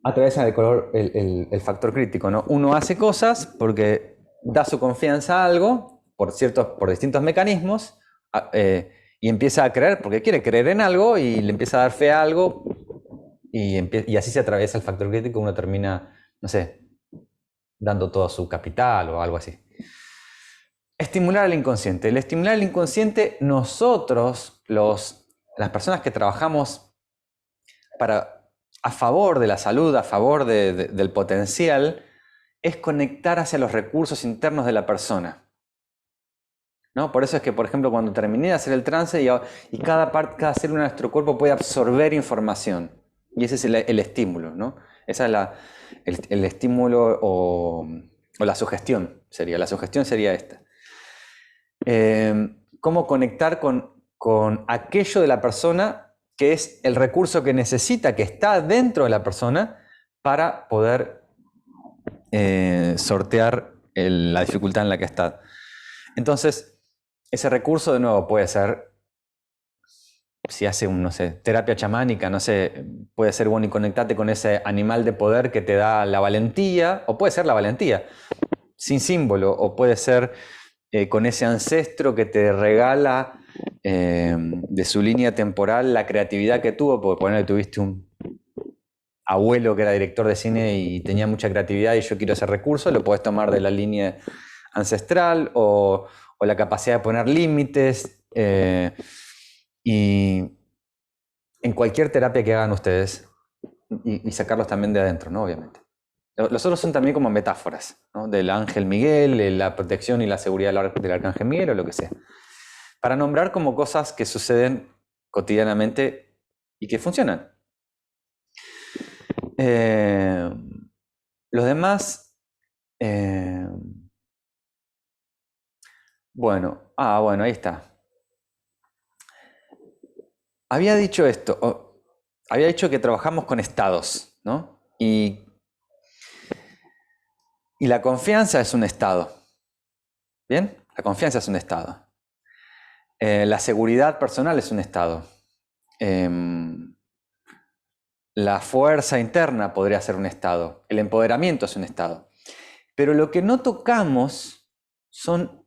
atraviesan el factor crítico, ¿no? Uno hace cosas porque da su confianza a algo por distintos mecanismos. Y empieza a creer porque quiere creer en algo y le empieza a dar fe a algo, y así se atraviesa el factor crítico. Uno termina, no sé, dando todo su capital o algo así. Estimular al inconsciente. El estimular al inconsciente, nosotros, las personas que trabajamos a favor de la salud, a favor del potencial, es conectar hacia los recursos internos de la persona, ¿no? Por eso es que, por ejemplo, cuando terminé de hacer el trance y cada célula de nuestro cuerpo puede absorber información, y ese es el estímulo, ¿no? Esa es el estímulo o la sugestión sería. La sugestión sería esta. Cómo conectar con con aquello de la persona que es el recurso que necesita, que está dentro de la persona para poder sortear la dificultad en la que está. Entonces, ese recurso de nuevo puede ser, si hace no sé, terapia chamánica, no sé, puede ser bueno y conectarte con ese animal de poder que te da la valentía, o puede ser la valentía sin símbolo, o puede ser con ese ancestro que te regala de su línea temporal la creatividad que tuvo, porque por ejemplo tuviste un abuelo que era director de cine y tenía mucha creatividad y yo quiero ese recurso, lo puedes tomar de la línea ancestral o la capacidad de poner límites y en cualquier terapia que hagan ustedes y sacarlos también de adentro, ¿no? Obviamente. Los otros son también como metáforas, ¿no? Del ángel Miguel, la protección y la seguridad del arcángel Miguel o lo que sea. Para nombrar como cosas que suceden cotidianamente y que funcionan. Los demás, bueno, ahí está. Había dicho esto, había dicho que trabajamos con estados, ¿no? Y la confianza es un estado. ¿Bien? La confianza es un estado. La seguridad personal es un estado. La fuerza interna podría ser un estado. El empoderamiento es un estado. Pero lo que no tocamos son,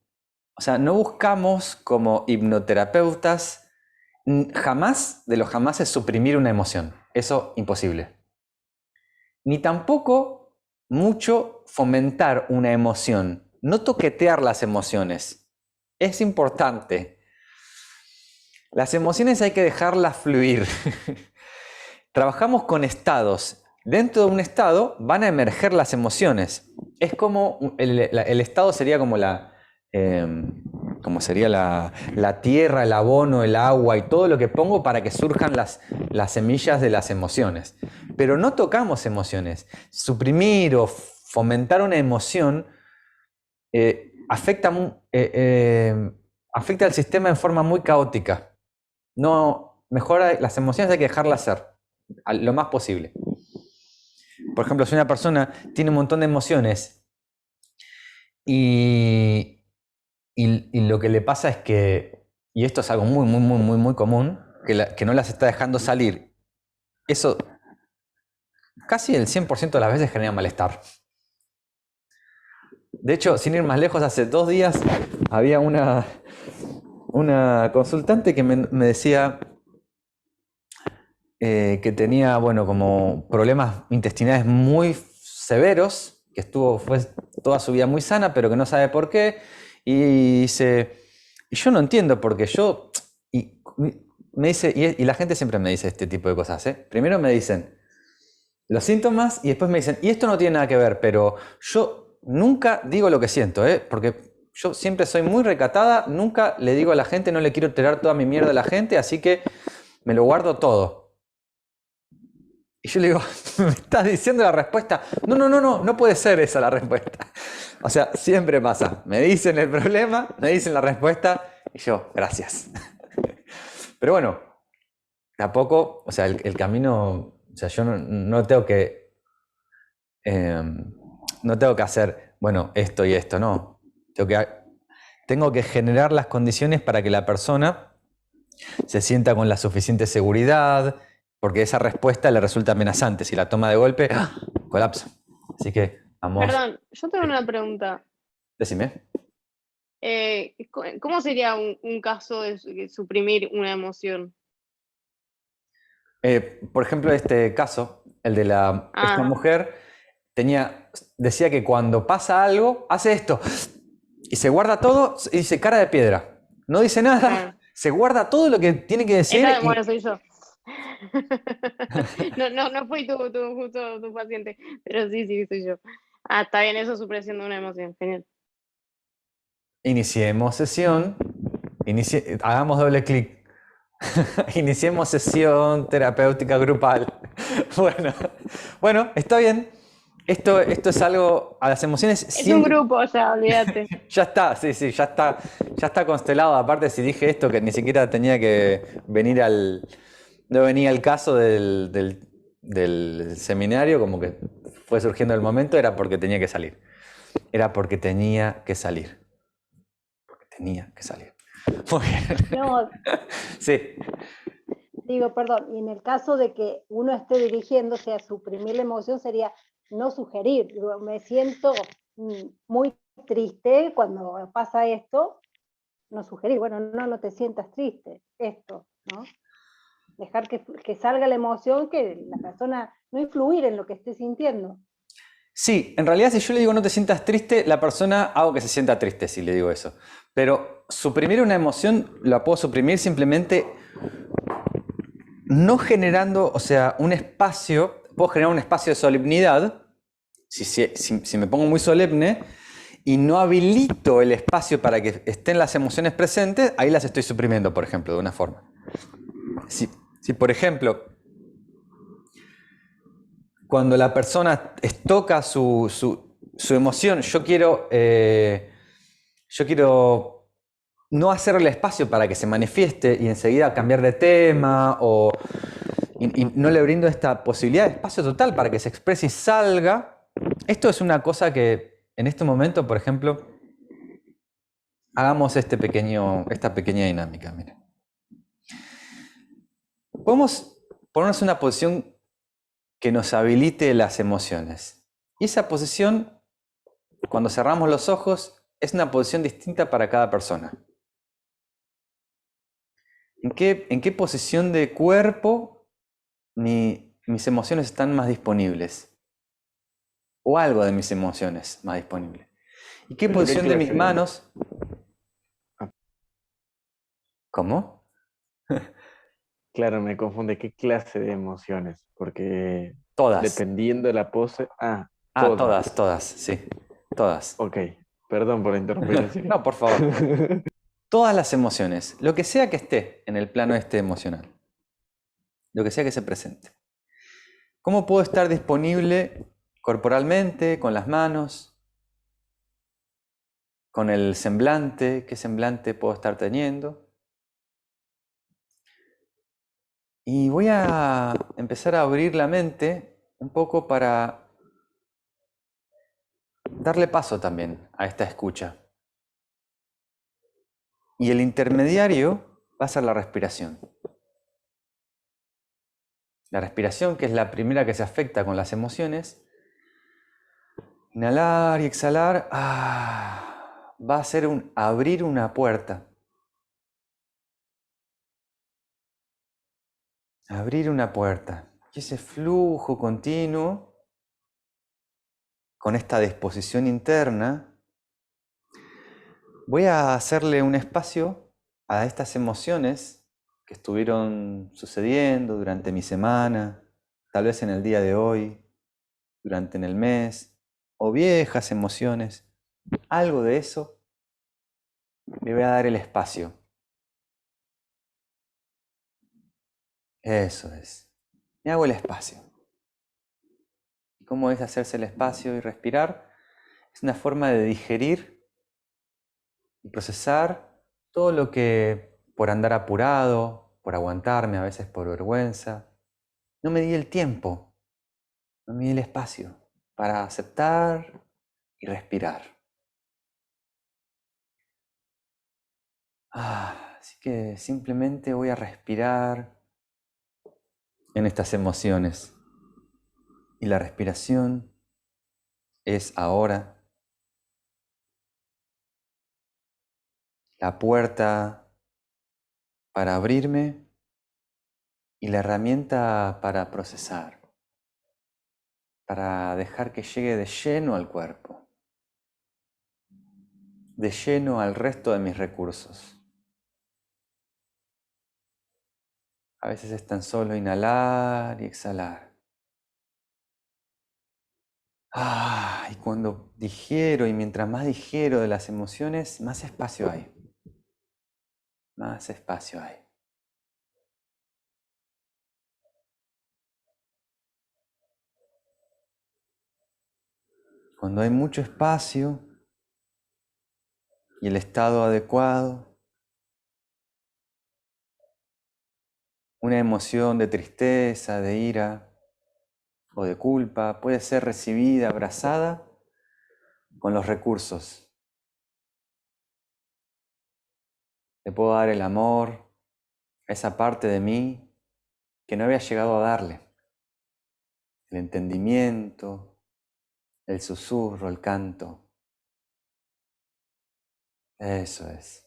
o sea, no buscamos como hipnoterapeutas jamás, de los jamás, es suprimir una emoción. Eso imposible. Ni tampoco mucho fomentar una emoción. No toquetear las emociones. Es importante. Las emociones hay que dejarlas fluir. Trabajamos con estados. Dentro de un estado van a emerger las emociones. Es como el estado sería como como sería la tierra, el abono, el agua y todo lo que pongo para que surjan las semillas de las emociones. Pero no tocamos emociones. Suprimir o fomentar una emoción afecta al sistema en forma muy caótica. No, mejor las emociones hay que dejarlas ser lo más posible. Por ejemplo, si una persona tiene un montón de emociones y lo que le pasa es que, y esto es algo muy común, que no las está dejando salir, eso casi el 100% de las veces genera malestar. De hecho, sin ir más lejos, hace 2 días había una consultante que me decía que tenía, como problemas intestinales muy severos, que fue toda su vida muy sana, pero que no sabe por qué, y dice, y yo no entiendo, porque me dice, y la gente siempre me dice este tipo de cosas, Primero me dicen los síntomas, y después me dicen, y esto no tiene nada que ver, pero yo nunca digo lo que siento, porque yo siempre soy muy recatada, nunca le digo a la gente, no le quiero tirar toda mi mierda a la gente, así que me lo guardo todo. Y yo le digo, ¿me estás diciendo la respuesta? No puede ser esa la respuesta. O sea, siempre pasa. Me dicen el problema, me dicen la respuesta, y yo, gracias. Pero bueno, tampoco, o sea, el camino, o sea, yo no tengo que hacer, esto y esto, no. Tengo que generar las condiciones para que la persona se sienta con la suficiente seguridad, porque esa respuesta le resulta amenazante. Si la toma de golpe, colapsa. Así que vamos. Perdón, yo tengo una pregunta. Decime. ¿Cómo sería un caso de suprimir una emoción? Por ejemplo, este caso, el de esta mujer, decía que cuando pasa algo, hace esto, y se guarda todo, y dice cara de piedra. No dice nada, se guarda todo lo que tiene que decir. Bueno, soy yo. No fui justo tu paciente, pero sí, soy yo. Está bien, eso supresión de una emoción, genial. Iniciemos sesión, hagamos doble clic. Iniciemos sesión terapéutica grupal. Bueno, está bien. Esto es algo, a las emociones Es un siempre, grupo ya, olvídate. ya está, sí, sí, ya está constelado. Aparte, si dije esto, que ni siquiera tenía que venir no venía el caso del seminario, como que fue surgiendo el momento, era porque tenía que salir. Era porque tenía que salir. Porque tenía que salir. Muy bien. No, Sí, digo, perdón, y en el caso de que uno esté dirigiéndose a suprimir la emoción sería no sugerir. Digo, me siento muy triste cuando pasa esto, no sugerir, bueno, no te sientas triste, esto, ¿no? Dejar que salga la emoción, que la persona, no influir en lo que esté sintiendo. sí, en realidad si yo le digo no te sientas triste, la persona hago que se sienta triste si le digo eso. Pero suprimir una emoción la puedo suprimir simplemente no generando, o sea, un espacio, puedo generar un espacio de solemnidad, si me pongo muy solemne, y no habilito el espacio para que estén las emociones presentes, ahí las estoy suprimiendo, por ejemplo, de una forma. Si por ejemplo, cuando la persona toca su emoción, yo quiero no hacerle espacio para que se manifieste y enseguida cambiar de tema y no le brindo esta posibilidad de espacio total para que se exprese y salga. Esto es una cosa que en este momento, por ejemplo, hagamos esta pequeña dinámica. Miren. Podemos ponernos en una posición que nos habilite las emociones. Y esa posición, cuando cerramos los ojos, es una posición distinta para cada persona. ¿En qué posición de cuerpo mis emociones están más disponibles? O algo de mis emociones más disponible. ¿Y qué Pero posición de mis manos? ¿Cómo? Claro, me confunde qué clase de emociones, porque Todas. dependiendo de la pose. Todas. Todas, sí. Todas. Ok, perdón por interrumpir así. No, por favor. Todas las emociones, lo que sea que esté en el plano emocional, lo que sea que se presente. ¿Cómo puedo estar disponible corporalmente, con las manos, con el semblante? ¿Qué semblante puedo estar teniendo? Y voy a empezar a abrir la mente un poco para darle paso también a esta escucha. Y el intermediario va a ser la respiración. La respiración, que es la primera que se afecta con las emociones. Inhalar y exhalar. Va a ser abrir una puerta. Abrir una puerta. Y ese flujo continuo, con esta disposición interna, voy a hacerle un espacio a estas emociones que estuvieron sucediendo durante mi semana, tal vez en el día de hoy, durante el mes, o viejas emociones. Algo de eso le voy a dar el espacio. Eso es. Me hago el espacio. ¿Y cómo es hacerse el espacio y respirar? Es una forma de digerir y procesar todo lo que por andar apurado, por aguantarme, a veces por vergüenza, no me di el tiempo, no me di el espacio para aceptar y respirar. Así que simplemente voy a respirar en estas emociones. Y la respiración es ahora la puerta para abrirme y la herramienta para procesar, para dejar que llegue de lleno al cuerpo, de lleno al resto de mis recursos. A veces es tan solo inhalar y exhalar. Y cuando digiero y mientras más digiero de las emociones, más espacio hay. Más espacio hay. Cuando hay mucho espacio y el estado adecuado, una emoción de tristeza, de ira o de culpa puede ser recibida, abrazada con los recursos. Le puedo dar el amor a esa parte de mí que no había llegado a darle. El entendimiento, el susurro, el canto. Eso es.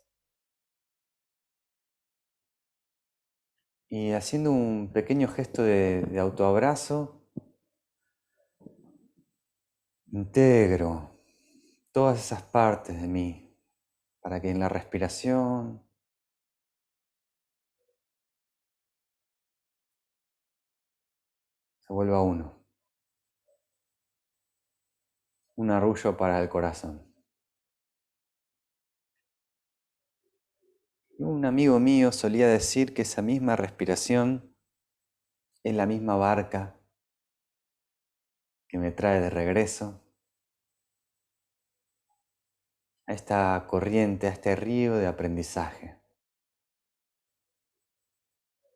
Y haciendo un pequeño gesto de autoabrazo, integro todas esas partes de mí para que en la respiración se vuelva uno. Un arrullo para el corazón. Y un amigo mío solía decir que esa misma respiración es la misma barca que me trae de regreso a esta corriente, a este río de aprendizaje.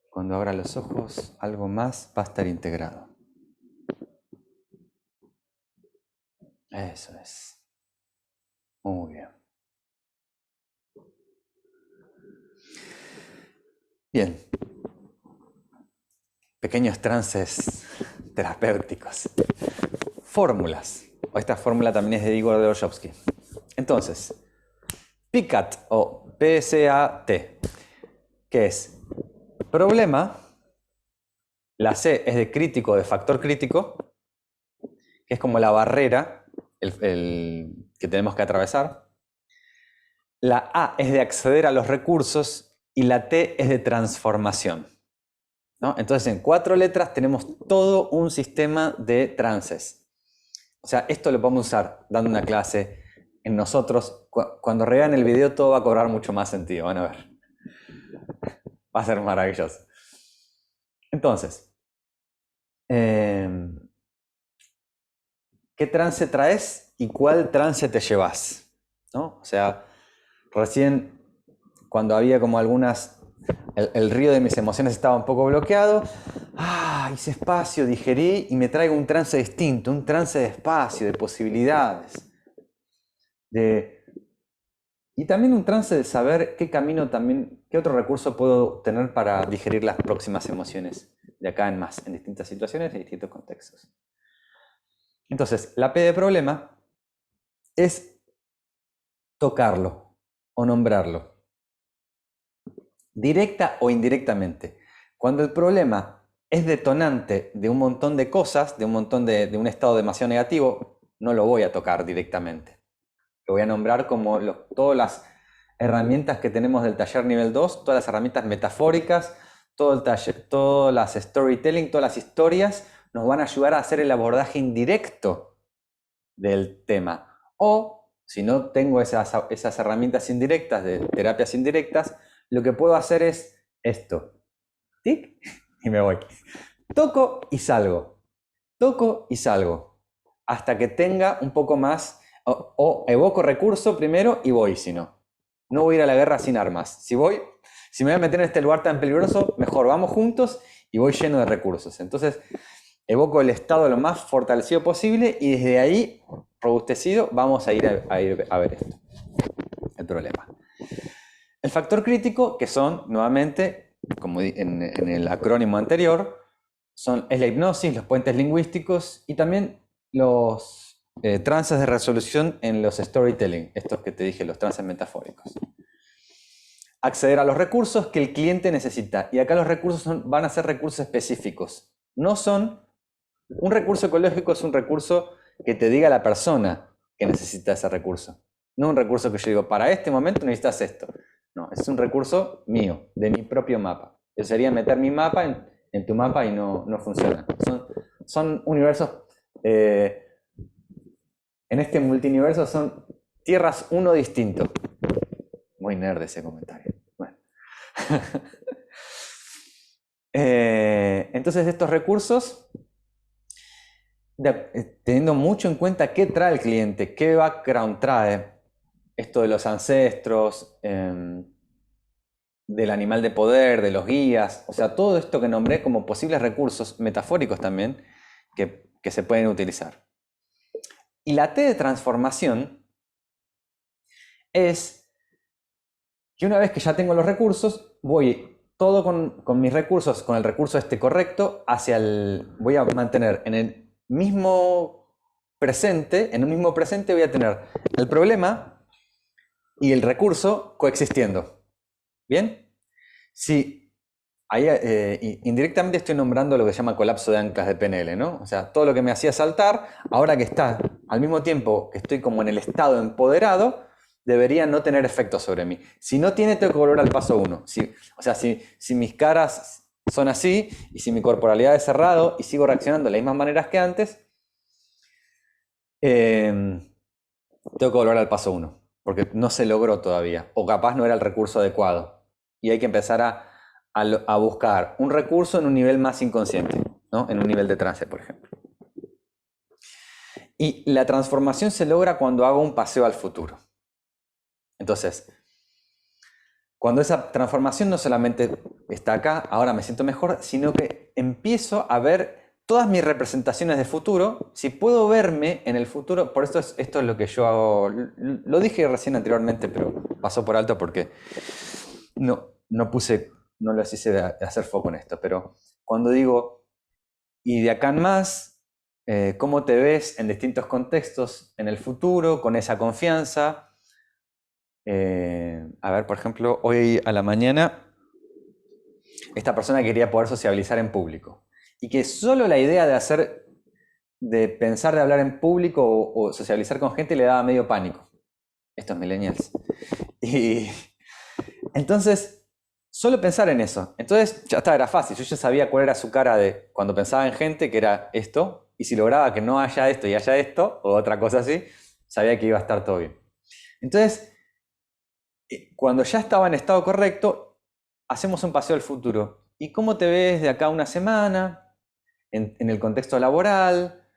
Cuando abra los ojos, algo más va a estar integrado. Eso es. Muy bien. Bien. Pequeños trances terapéuticos. Fórmulas. Esta fórmula también es de Igor Doroshevsky. Entonces, PCAT o P-S-A-T, que es problema, la C es de crítico, de factor crítico, que es como la barrera que tenemos que atravesar. La A es de acceder a los recursos y la T es de transformación. ¿No? Entonces, en 4 letras tenemos todo un sistema de trances. O sea, esto lo podemos usar dando una clase en nosotros. Cuando revean el video todo va a cobrar mucho más sentido, van a ver. Va a ser maravilloso. Entonces, ¿qué trance traes y cuál trance te llevas? ¿No? O sea, recién cuando había como algunas... El río de mis emociones estaba un poco bloqueado. Hice espacio, digerí y me traigo un trance distinto, un trance de espacio, de posibilidades. Y también un trance de saber qué camino también, qué otro recurso puedo tener para digerir las próximas emociones de acá en más, en distintas situaciones y distintos contextos. Entonces, la P de problema es tocarlo o nombrarlo. Directa o indirectamente. Cuando el problema es detonante de un montón de cosas, de un estado demasiado negativo, no lo voy a tocar directamente. Lo voy a nombrar como todas las herramientas que tenemos del taller nivel 2, todas las herramientas metafóricas, todo el taller, todas las storytelling, todas las historias nos van a ayudar a hacer el abordaje indirecto del tema. O, si no tengo esas herramientas indirectas, de terapias indirectas, lo que puedo hacer es esto. tic, y me voy. Toco y salgo. Toco y salgo. Hasta que tenga un poco más, o evoco recurso primero y voy, si no. No voy a ir a la guerra sin armas. Si me voy a meter en este lugar tan peligroso, mejor vamos juntos y voy lleno de recursos. Entonces, evoco el estado lo más fortalecido posible y desde ahí, robustecido, vamos a ir a ver esto. El problema. El factor crítico, que son, nuevamente, como en el acrónimo anterior, es la hipnosis, los puentes lingüísticos y también los trances de resolución en los storytelling, estos que te dije, los trances metafóricos. Acceder a los recursos que el cliente necesita. Y acá los recursos van a ser recursos específicos. No son... Un recurso ecológico es un recurso que te diga la persona que necesita ese recurso. No un recurso que yo digo, para este momento necesitas esto. No, es un recurso mío, de mi propio mapa. Eso sería meter mi mapa en tu mapa y no funciona. Son universos... en este multiverso son tierras uno distinto. Muy nerd ese comentario. Bueno. Entonces estos recursos teniendo mucho en cuenta qué trae el cliente, qué background trae, esto de los ancestros, del animal de poder, de los guías, o sea, todo esto que nombré como posibles recursos metafóricos también que se pueden utilizar. Y la T de transformación es que una vez que ya tengo los recursos, voy todo con mis recursos, con el recurso correcto, voy a mantener en el mismo presente, en un mismo presente voy a tener el problema y el recurso coexistiendo. ¿Bien? Sí, ahí indirectamente estoy nombrando lo que se llama colapso de anclas de PNL, ¿no? O sea, todo lo que me hacía saltar, ahora que está al mismo tiempo que estoy como en el estado empoderado, debería no tener efecto sobre mí. Si no tiene, tengo que volver al paso 1. O sea, si mis caras son así, y si mi corporalidad es cerrado, y sigo reaccionando de las mismas maneras que antes, tengo que volver al paso 1, porque no se logró todavía, o capaz no era el recurso adecuado. Y hay que empezar a buscar un recurso en un nivel más inconsciente, ¿no? En un nivel de trance, por ejemplo. Y la transformación se logra cuando hago un paseo al futuro. Entonces, cuando esa transformación no solamente está acá, ahora me siento mejor, sino que empiezo a ver todas mis representaciones de futuro. Si puedo verme en el futuro, por esto esto es lo que yo hago. Lo dije recién anteriormente, pero pasó por alto porque no les hice de hacer foco en esto. Pero cuando digo, y de acá en más, ¿cómo te ves en distintos contextos en el futuro, con esa confianza? A ver, por ejemplo, hoy a la mañana esta persona quería poder sociabilizar en público y que solo la idea de pensar de hablar en público o socializar con gente le daba medio pánico. Estos millennials. Y entonces, solo pensar en eso. Entonces, ya está, era fácil. Yo ya sabía cuál era su cara de cuando pensaba en gente, que era esto, y si lograba que no haya esto y haya esto, o otra cosa así, sabía que iba a estar todo bien. Entonces, cuando ya estaba en estado correcto, hacemos un paseo al futuro. ¿Y cómo te ves de acá a una semana, en el contexto laboral?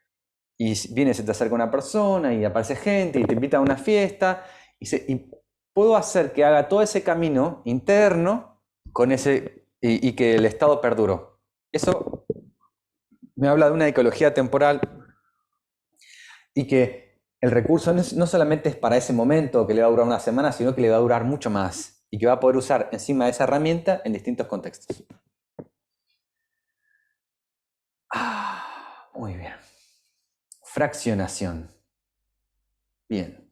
Y viene, se te acerca una persona y aparece gente y te invita a una fiesta. Y puedo hacer que haga todo ese camino interno con y que el estado perduró. Eso me habla de una ecología temporal y que el recurso no solamente es para ese momento que le va a durar una semana, sino que le va a durar mucho más y que va a poder usar encima de esa herramienta en distintos contextos. Muy bien. Fraccionación. Bien.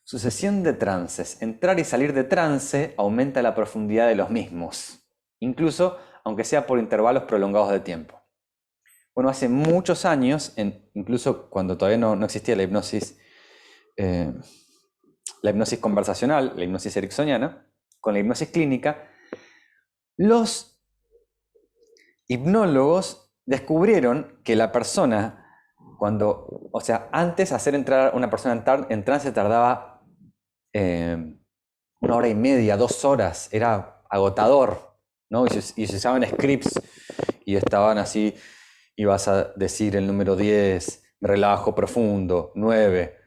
Sucesión de trances. Entrar y salir de trance aumenta la profundidad de los mismos, incluso aunque sea por intervalos prolongados de tiempo. Bueno, hace muchos años, incluso cuando todavía no existía la hipnosis conversacional, la hipnosis ericksoniana, con la hipnosis clínica, los hipnólogos descubrieron que la persona, antes hacer entrar a una persona en trance tardaba 1 hora y media, 2 horas, era agotador, ¿no? Y se usaban scripts y estaban así, ibas a decir el número 10, relajo profundo, 9,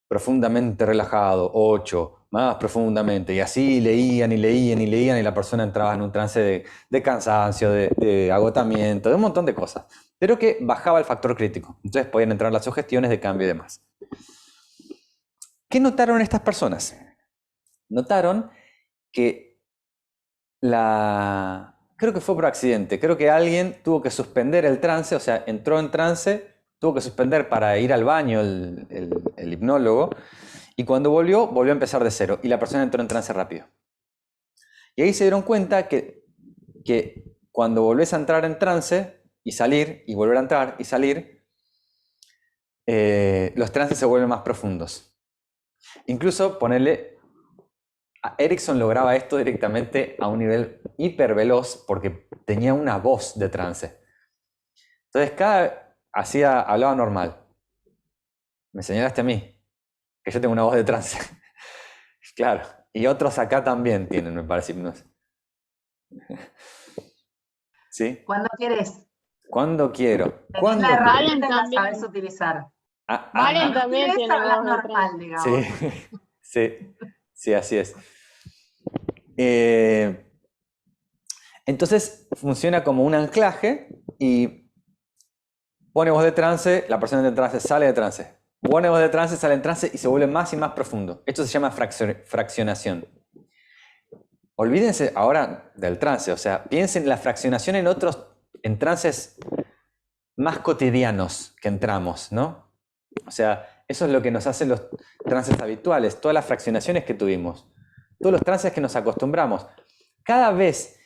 profundamente relajado, 8, más profundamente, y así leían y leían y leían y la persona entraba en un trance de cansancio, de agotamiento, de un montón de cosas, pero que bajaba el factor crítico. Entonces podían entrar las sugestiones de cambio y demás. ¿Qué notaron estas personas? Notaron que creo que fue por accidente, creo que alguien tuvo que suspender el trance, o sea, entró en trance, tuvo que suspender para ir al baño el hipnólogo, y cuando volvió a empezar de cero, y la persona entró en trance rápido. Y ahí se dieron cuenta que cuando volvés a entrar en trance y salir, y volver a entrar y salir, los trances se vuelven más profundos. Incluso Erickson lograba esto directamente a un nivel hiperveloz porque tenía una voz de trance. Entonces hablaba normal. Me señalaste a mí, que yo tengo una voz de trance. Claro, y otros acá también tienen, me parece, hipnosis. ¿Sí? Cuando querés. Cuando quiero. Tenés Cuando la quiero. herramienta y la también. sabes utilizar. Valen Cuando también querés, tiene hablas voz de normal, trance. digamos. Sí, sí, sí, así es. Entonces funciona como un anclaje y pone voz de trance, la persona entra en trance, sale de trance. Pone voz de trance, sale en trance y se vuelve más y más profundo. Esto se llama fraccionación. Olvídense ahora del trance, o sea, piensen en la fraccionación en trances más cotidianos que entramos, ¿no? O sea, eso es lo que nos hacen los trances habituales, todas las fraccionaciones que tuvimos, todos los trances que nos acostumbramos. Cada vez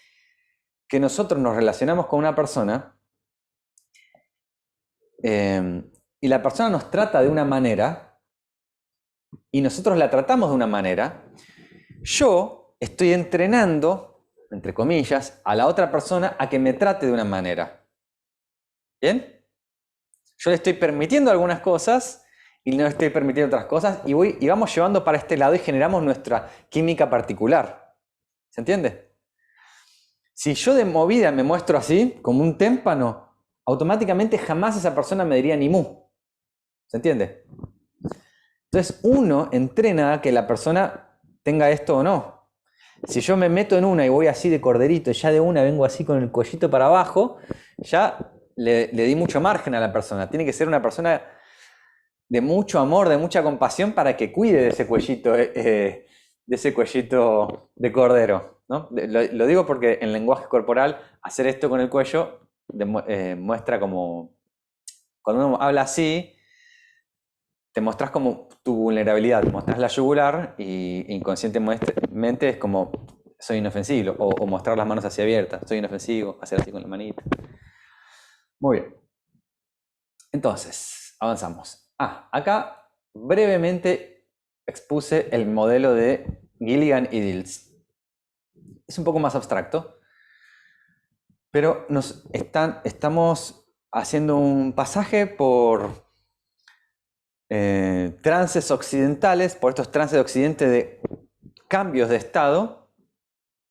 que nosotros nos relacionamos con una persona y la persona nos trata de una manera y nosotros la tratamos de una manera, yo estoy entrenando, entre comillas, a la otra persona a que me trate de una manera. ¿Bien? Yo le estoy permitiendo algunas cosas y no le estoy permitiendo otras cosas y vamos llevando para este lado y generamos nuestra química particular. ¿Se entiende? Si yo de movida me muestro así, como un témpano, automáticamente jamás esa persona me diría ni mu. ¿Se entiende? Entonces uno entrena a que la persona tenga esto o no. Si yo me meto en una y voy así de corderito, ya de una vengo así con el cuellito para abajo, ya le di mucho margen a la persona. Tiene que ser una persona de mucho amor, de mucha compasión para que cuide de ese cuellito de cordero, ¿no? Lo digo porque en lenguaje corporal hacer esto con el cuello muestra como, cuando uno habla así, te mostrás como tu vulnerabilidad, te mostrás la yugular y inconscientemente es como soy inofensivo, o mostrar las manos así abiertas, soy inofensivo, hacer así con la manita. Muy bien. Entonces, avanzamos. Acá brevemente expuse el modelo de Gilligan y Dills. Es un poco más abstracto, pero estamos haciendo un pasaje por trances occidentales, por estos trances de occidente de cambios de estado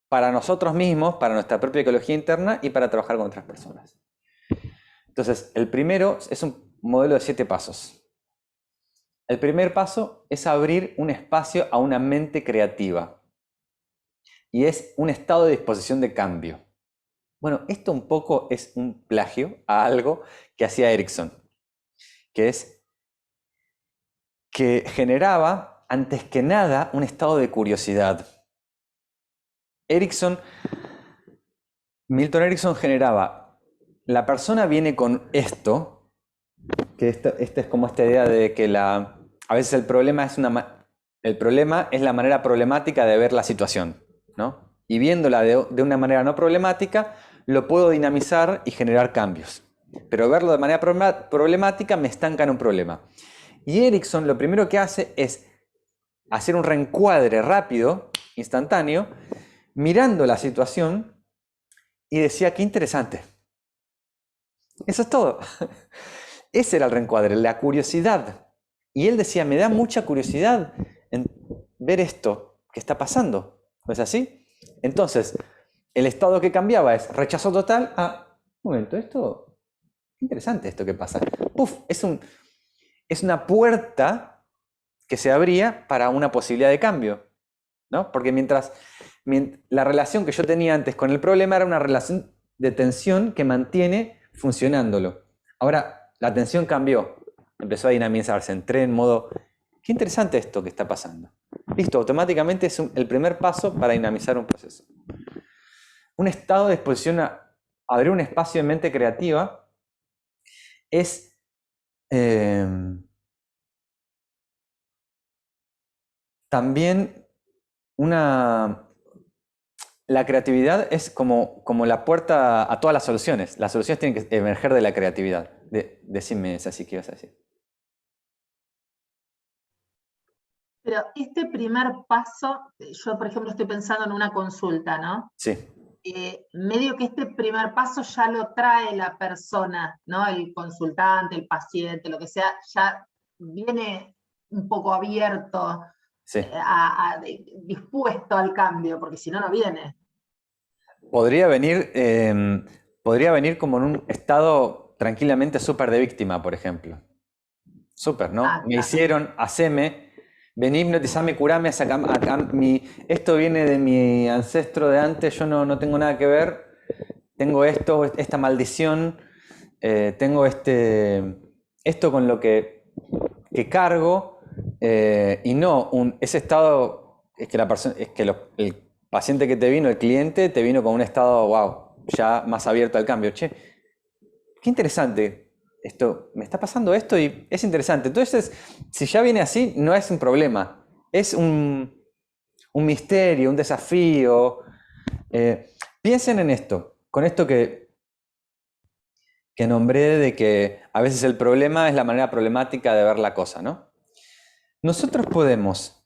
para nosotros mismos, para nuestra propia ecología interna y para trabajar con otras personas. Entonces, el primero es un modelo de 7 pasos. El primer paso es abrir un espacio a una mente creativa y es un estado de disposición de cambio. Bueno, esto un poco es un plagio a algo que hacía Erickson, que es que generaba, antes que nada, un estado de curiosidad. Milton Erickson generaba, la persona viene con esto, que esta es como esta idea de que a veces el problema es la manera problemática de ver la situación, ¿no? Y viéndola de una manera no problemática, lo puedo dinamizar y generar cambios. Pero verlo de manera problemática me estanca en un problema. Y Erickson lo primero que hace es hacer un reencuadre rápido, instantáneo, mirando la situación y decía, qué interesante. Eso es todo. Ese era el reencuadre, la curiosidad. Y él decía, me da mucha curiosidad en ver esto que está pasando. ¿No es así? Entonces, el estado que cambiaba es rechazo total a, un momento, interesante esto que pasa. Puf, es una puerta que se abría para una posibilidad de cambio, ¿no? Porque mientras la relación que yo tenía antes con el problema era una relación de tensión que mantiene funcionándolo. Ahora la tensión cambió, empezó a dinamizarse, entré en modo, qué interesante esto que está pasando. Listo, automáticamente es el primer paso para dinamizar un proceso. Un estado de disposición a abrir un espacio de mente creativa es también la creatividad es como la puerta a todas las soluciones. Las soluciones tienen que emerger de la creatividad. Decime, Ceci, ¿qué ibas a decir? Pero este primer paso, yo por ejemplo estoy pensando en una consulta, ¿no? Sí. Medio que este primer paso ya lo trae la persona, ¿no? El consultante, el paciente, lo que sea, ya viene un poco abierto, Sí. dispuesto al cambio, porque si no, no viene. Podría venir podría venir como en un estado tranquilamente súper de víctima, por ejemplo. Súper, ¿no? Ah, Me claro. hicieron, haceme, vení, hipnotizame, curame, esto viene de mi ancestro de antes, yo no tengo nada que ver, tengo esta maldición, tengo esto con lo que cargo, y no ese estado, es que el paciente que te vino, el cliente, te vino con un estado, wow, ya más abierto al cambio. Che, qué interesante esto, me está pasando esto y es interesante. Entonces, si ya viene así, no es un problema, es un misterio, un desafío. Piensen en esto, con esto que nombré de que a veces el problema es la manera problemática de ver la cosa, ¿no? Nosotros podemos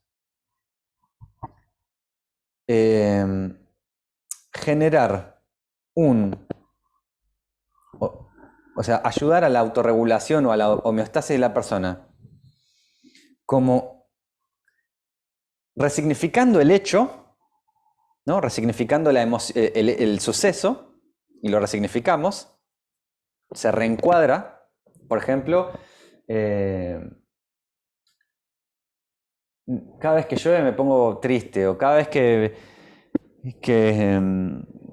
generar o sea, ayudar a la autorregulación o a la homeostasis de la persona como resignificando el hecho, ¿no? Resignificando el suceso, y lo resignificamos, se reencuadra, por ejemplo, cada vez que llueve me pongo triste, o cada vez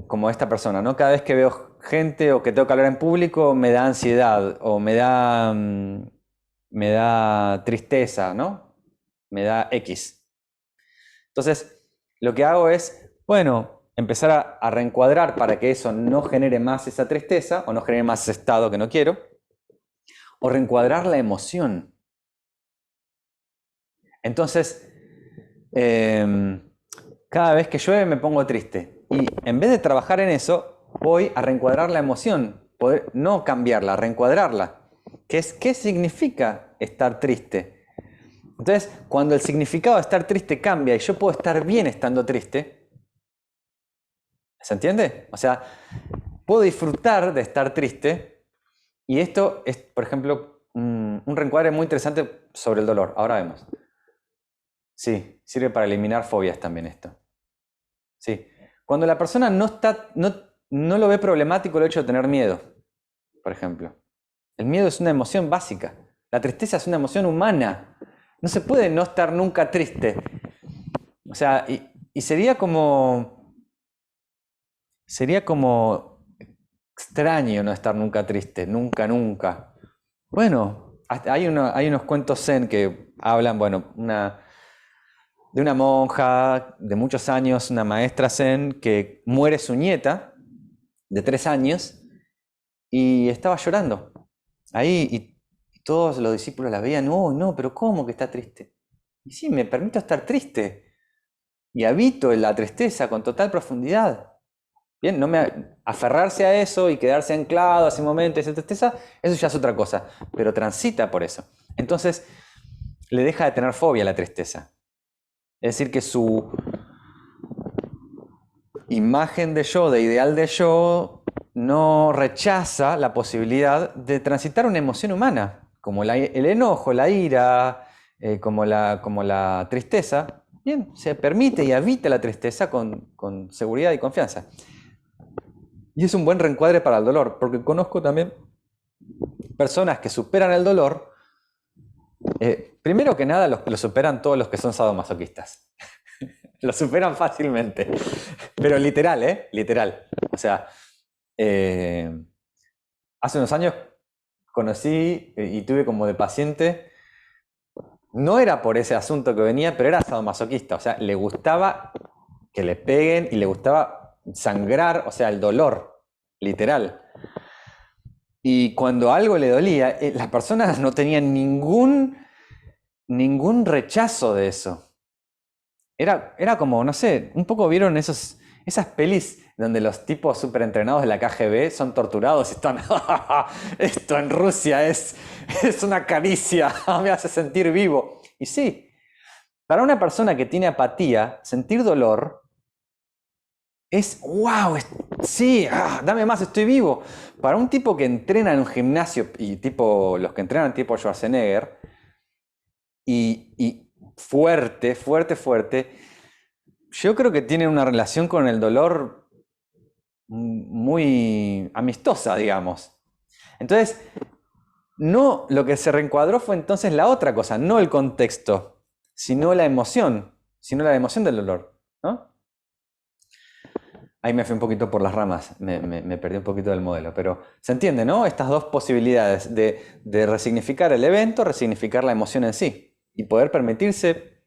como esta persona, ¿no? Cada vez que veo gente o que tengo que hablar en público me da ansiedad o me da tristeza, ¿no? Me da X. Entonces, lo que hago es, bueno, empezar a reencuadrar para que eso no genere más esa tristeza o no genere más ese estado que no quiero, o reencuadrar la emoción. Entonces, cada vez que llueve me pongo triste. Y en vez de trabajar en eso, voy a reencuadrar la emoción. No cambiarla, reencuadrarla. ¿Qué significa estar triste? Entonces, cuando el significado de estar triste cambia y yo puedo estar bien estando triste, ¿se entiende? O sea, puedo disfrutar de estar triste, y esto es, por ejemplo, un reencuadre muy interesante sobre el dolor. Ahora vemos. Sí, sirve para eliminar fobias también esto. Sí. Cuando la persona no lo ve problemático el hecho de tener miedo, por ejemplo. El miedo es una emoción básica. La tristeza es una emoción humana. No se puede no estar nunca triste. O sea, y sería como extraño no estar nunca triste, nunca, nunca. Bueno, hay unos cuentos zen que hablan, bueno, de una monja de muchos años, una maestra zen, que muere su nieta de 3 años y estaba llorando. Ahí, y todos los discípulos la veían, no, pero ¿cómo que está triste? Y sí, me permito estar triste y habito en la tristeza con total profundidad. Bien, aferrarse a eso y quedarse anclado a ese momento, a esa tristeza, eso ya es otra cosa, pero transita por eso. Entonces, le deja de tener fobia a la tristeza. Es decir, que su imagen de yo, de ideal de yo, no rechaza la posibilidad de transitar una emoción humana, como el enojo, la ira, como la tristeza. Bien, se permite y habita la tristeza con seguridad y confianza. Y es un buen reencuadre para el dolor, porque conozco también personas que superan el dolor. Primero que nada, lo superan todos los que son sadomasoquistas. Lo superan fácilmente. Pero literal, ¿eh? Literal. O sea, hace unos años conocí y tuve como de paciente, no era por ese asunto que venía, pero era sadomasoquista. O sea, le gustaba que le peguen y le gustaba sangrar, o sea, el dolor, literal. Y cuando algo le dolía, las personas no tenían ningún rechazo de eso. Era como, no sé, un poco vieron esas pelis donde los tipos súper entrenados de la KGB son torturados y están, esto en Rusia es una caricia, me hace sentir vivo. Y sí, para una persona que tiene apatía, sentir dolor es, wow, sí, dame más, estoy vivo. Para un tipo que entrena en un gimnasio, y los que entrenan tipo Schwarzenegger, y fuerte, yo creo que tienen una relación con el dolor muy amistosa, digamos. Entonces, no, lo que se reencuadró fue entonces la otra cosa, no el contexto, sino la emoción del dolor, ¿no? Ahí me fui un poquito por las ramas, me perdí un poquito del modelo, pero se entiende, ¿no? Estas dos posibilidades de resignificar el evento, resignificar la emoción en sí y poder permitirse.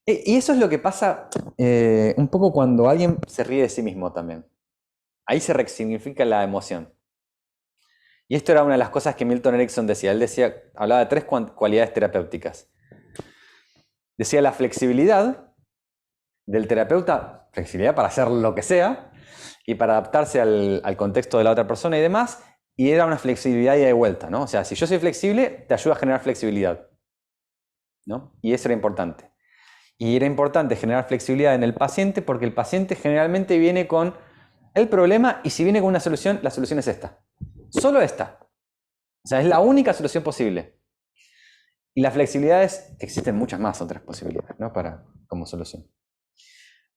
Y eso es lo que pasa un poco cuando alguien se ríe de sí mismo también. Ahí se resignifica la emoción. Y esto era una de las cosas que Milton Erickson decía. Él decía, hablaba de 3 cualidades terapéuticas. Decía la flexibilidad del terapeuta, flexibilidad para hacer lo que sea y para adaptarse al contexto de la otra persona y demás, y era una flexibilidad ida y de vuelta, ¿no? O sea, si yo soy flexible, te ayuda a generar flexibilidad, ¿no? Y eso era importante. Y era importante generar flexibilidad en el paciente porque el paciente generalmente viene con el problema y si viene con una solución, la solución es esta. Solo esta. O sea, es la única solución posible. Y la flexibilidad es que existen muchas más otras posibilidades, ¿no? Como solución.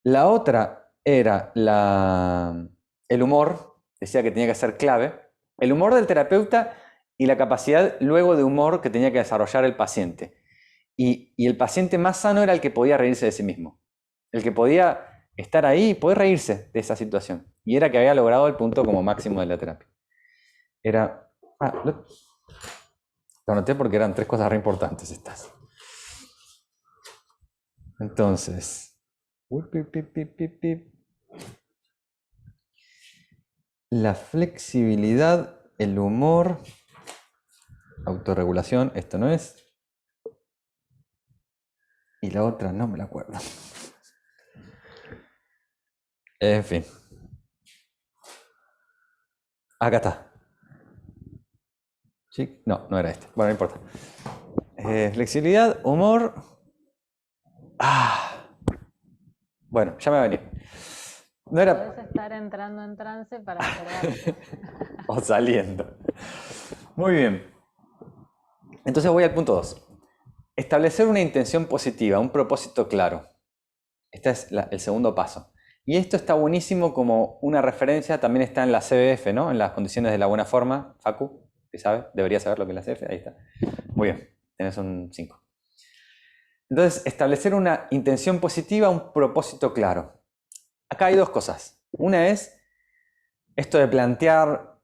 La otra era el humor, decía que tenía que ser clave. El humor del terapeuta y la capacidad luego de humor que tenía que desarrollar el paciente. Y el paciente más sano era el que podía reírse de sí mismo. El que podía estar ahí y poder reírse de esa situación. Y era que había logrado el punto como máximo de la terapia. Era... lo anoté porque eran 3 cosas re importantes estas. Entonces... La flexibilidad, el humor, autorregulación, esto no es. Y la otra no me la acuerdo. En fin. Acá está. ¿Sí? No, no era este. Bueno, no importa. Flexibilidad, humor. Bueno, ya me va a venir. No era... Podés estar entrando en trance para acordarte. O saliendo. Muy bien. Entonces voy al punto 2. Establecer una intención positiva, un propósito claro. Este es el segundo paso. Y esto está buenísimo como una referencia, también está en la CBF, ¿no? En las condiciones de la buena forma. Facu, ¿qué sabe? Debería saber lo que es la CBF. Ahí está. Muy bien, tenés un 5. Entonces, establecer una intención positiva, un propósito claro. Acá hay 2 cosas. Una es esto de plantear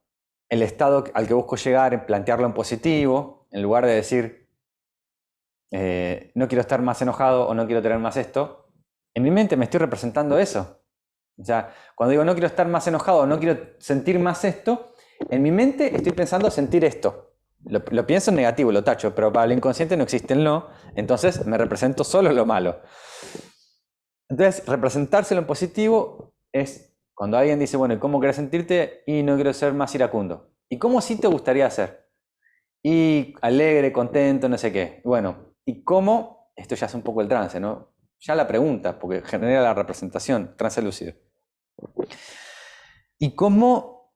el estado al que busco llegar, plantearlo en positivo, en lugar de decir, no quiero estar más enojado o no quiero tener más esto. En mi mente me estoy representando eso. O sea, cuando digo no quiero estar más enojado o no quiero sentir más esto, en mi mente estoy pensando sentir esto. Lo pienso en negativo, lo tacho, pero para el inconsciente no existe el no, entonces me represento solo lo malo. Entonces, representárselo en positivo es cuando alguien dice, bueno, ¿y cómo querés sentirte? Y no quiero ser más iracundo. ¿Y cómo sí te gustaría ser? Y alegre, contento, no sé qué. Bueno, ¿y cómo? Esto ya es un poco el trance, ¿no? Ya la pregunta, porque genera la representación, trance lúcido. ¿Y cómo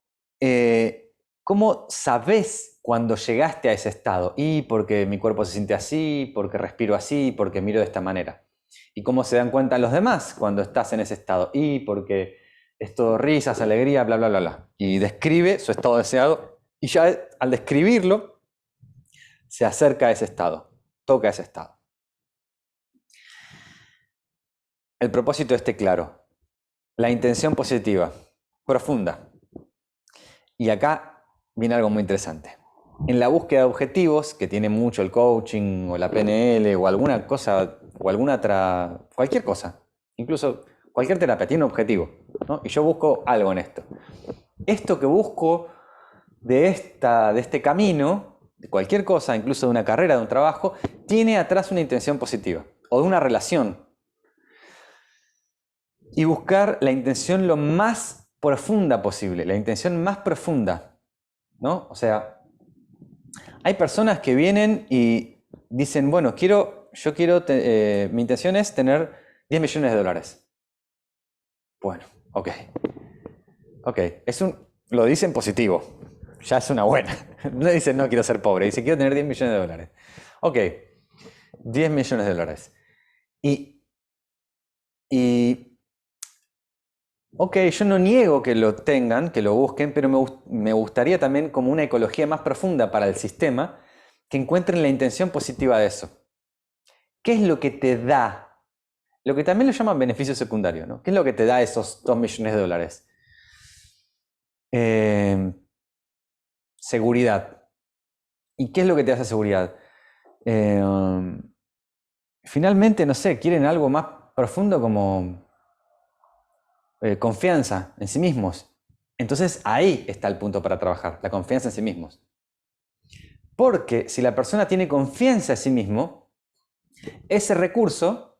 sabés cuando llegaste a ese estado? Y porque mi cuerpo se siente así, porque respiro así, porque miro de esta manera. ¿Y cómo se dan cuenta los demás cuando estás en ese estado? Y porque es todo risas, alegría, bla, bla, bla, bla. Y describe su estado deseado. Y ya al describirlo, se acerca a ese estado, toca ese estado. El propósito esté claro. La intención positiva, profunda. Y acá viene algo muy interesante. En la búsqueda de objetivos, que tiene mucho el coaching o la PNL o alguna cosa, o alguna otra, cualquier cosa, incluso cualquier terapia tiene un objetivo, ¿no? Y yo busco algo en esto. Esto que busco de este camino, de cualquier cosa, incluso de una carrera, de un trabajo, tiene atrás una intención positiva o de una relación. Y buscar la intención lo más profunda posible, la intención más profunda, ¿no? O sea, hay personas que vienen y dicen, bueno, mi intención es tener 10 millones de dólares. Bueno, ok. Lo dicen positivo, ya es una buena. No dicen, no quiero ser pobre, dice, quiero tener 10 millones de dólares. Ok, 10 millones de dólares. Y ok, yo no niego que lo tengan, que lo busquen, pero me gustaría también como una ecología más profunda para el sistema, que encuentren la intención positiva de eso. ¿Qué es lo que te da? Lo que también lo llaman beneficio secundario, ¿no? ¿Qué es lo que te da esos 2 millones de dólares? Seguridad. ¿Y qué es lo que te da esa seguridad? Finalmente, no sé, quieren algo más profundo como confianza en sí mismos. Entonces ahí está el punto para trabajar, la confianza en sí mismos. Porque si la persona tiene confianza en sí mismo, ese recurso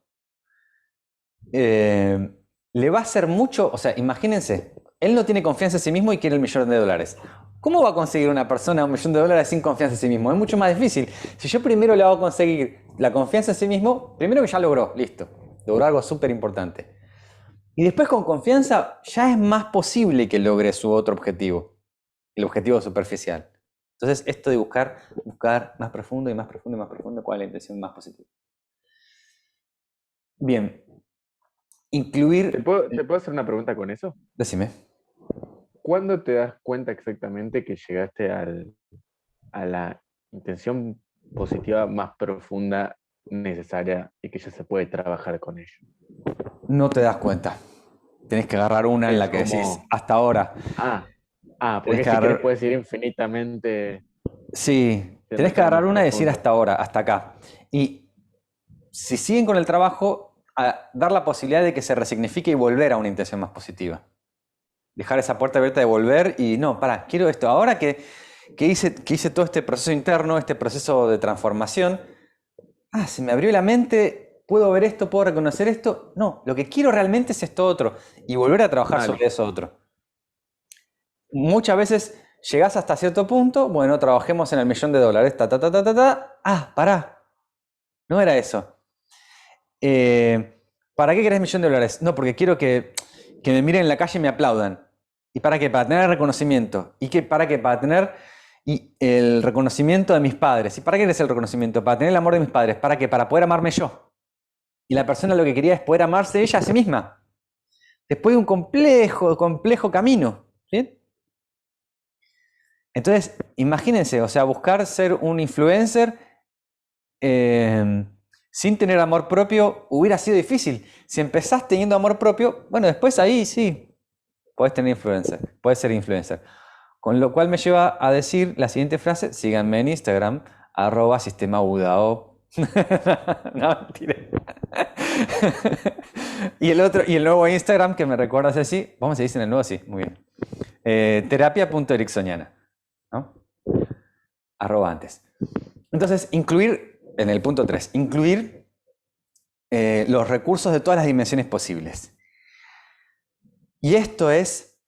le va a hacer mucho, o sea, imagínense, él no tiene confianza en sí mismo y quiere el $1.000.000. ¿Cómo va a conseguir una persona $1.000.000 sin confianza en sí mismo? Es mucho más difícil. Si yo primero le hago conseguir la confianza en sí mismo, primero que ya logró, listo, logró algo súper importante. Y después con confianza ya es más posible que logre su otro objetivo, el objetivo superficial. Entonces esto de buscar más profundo y más profundo y más profundo, ¿cuál es la intención más positiva? Bien, incluir... ¿Te puedo hacer una pregunta con eso? Decime. ¿Cuándo te das cuenta exactamente que llegaste a la intención positiva más profunda necesaria y que ya se puede trabajar con ello? No te das cuenta. Tenés que agarrar una en Es la que decís, como, hasta ahora. porque que si agarrar- querés puedes ir infinitamente Sí, tenés que siendo cada agarrar más una y decir profundo. hasta ahora, hasta acá. Y si siguen con el trabajo, a dar la posibilidad de que se resignifique y volver a una intención más positiva. Dejar esa puerta abierta de volver y no, quiero esto. Ahora que hice todo este proceso interno, este proceso de transformación, se me abrió la mente, puedo ver esto, puedo reconocer esto. No, lo que quiero realmente es esto otro. Y volver a trabajar sobre eso otro. Muchas veces llegás hasta cierto punto, bueno, trabajemos en el $1.000.000, pará, no era eso. ¿Para qué querés $1.000.000? No, porque quiero que me miren en la calle y me aplaudan. ¿Y para qué? Para tener el reconocimiento. ¿Y qué? ¿Para qué? Para tener el reconocimiento de mis padres. ¿Y para qué querés el reconocimiento? Para tener el amor de mis padres. ¿Para qué? Para poder amarme yo. Y la persona lo que quería es poder amarse ella a sí misma. Después de un complejo camino. ¿Sí? Entonces, imagínense, o sea, buscar ser un influencer sin tener amor propio hubiera sido difícil. Si empezás teniendo amor propio, bueno, después ahí sí, podés ser influencer. Con lo cual me lleva a decir la siguiente frase: síganme en Instagram, @sistemaudao. No, mentira. Y el nuevo Instagram que me recuerda así, vamos a decir en el nuevo, sí, muy bien. Terapia.ericksoniana, ¿no? @antes. Entonces, incluir, en el punto 3, incluir los recursos de todas las dimensiones posibles. Y esto es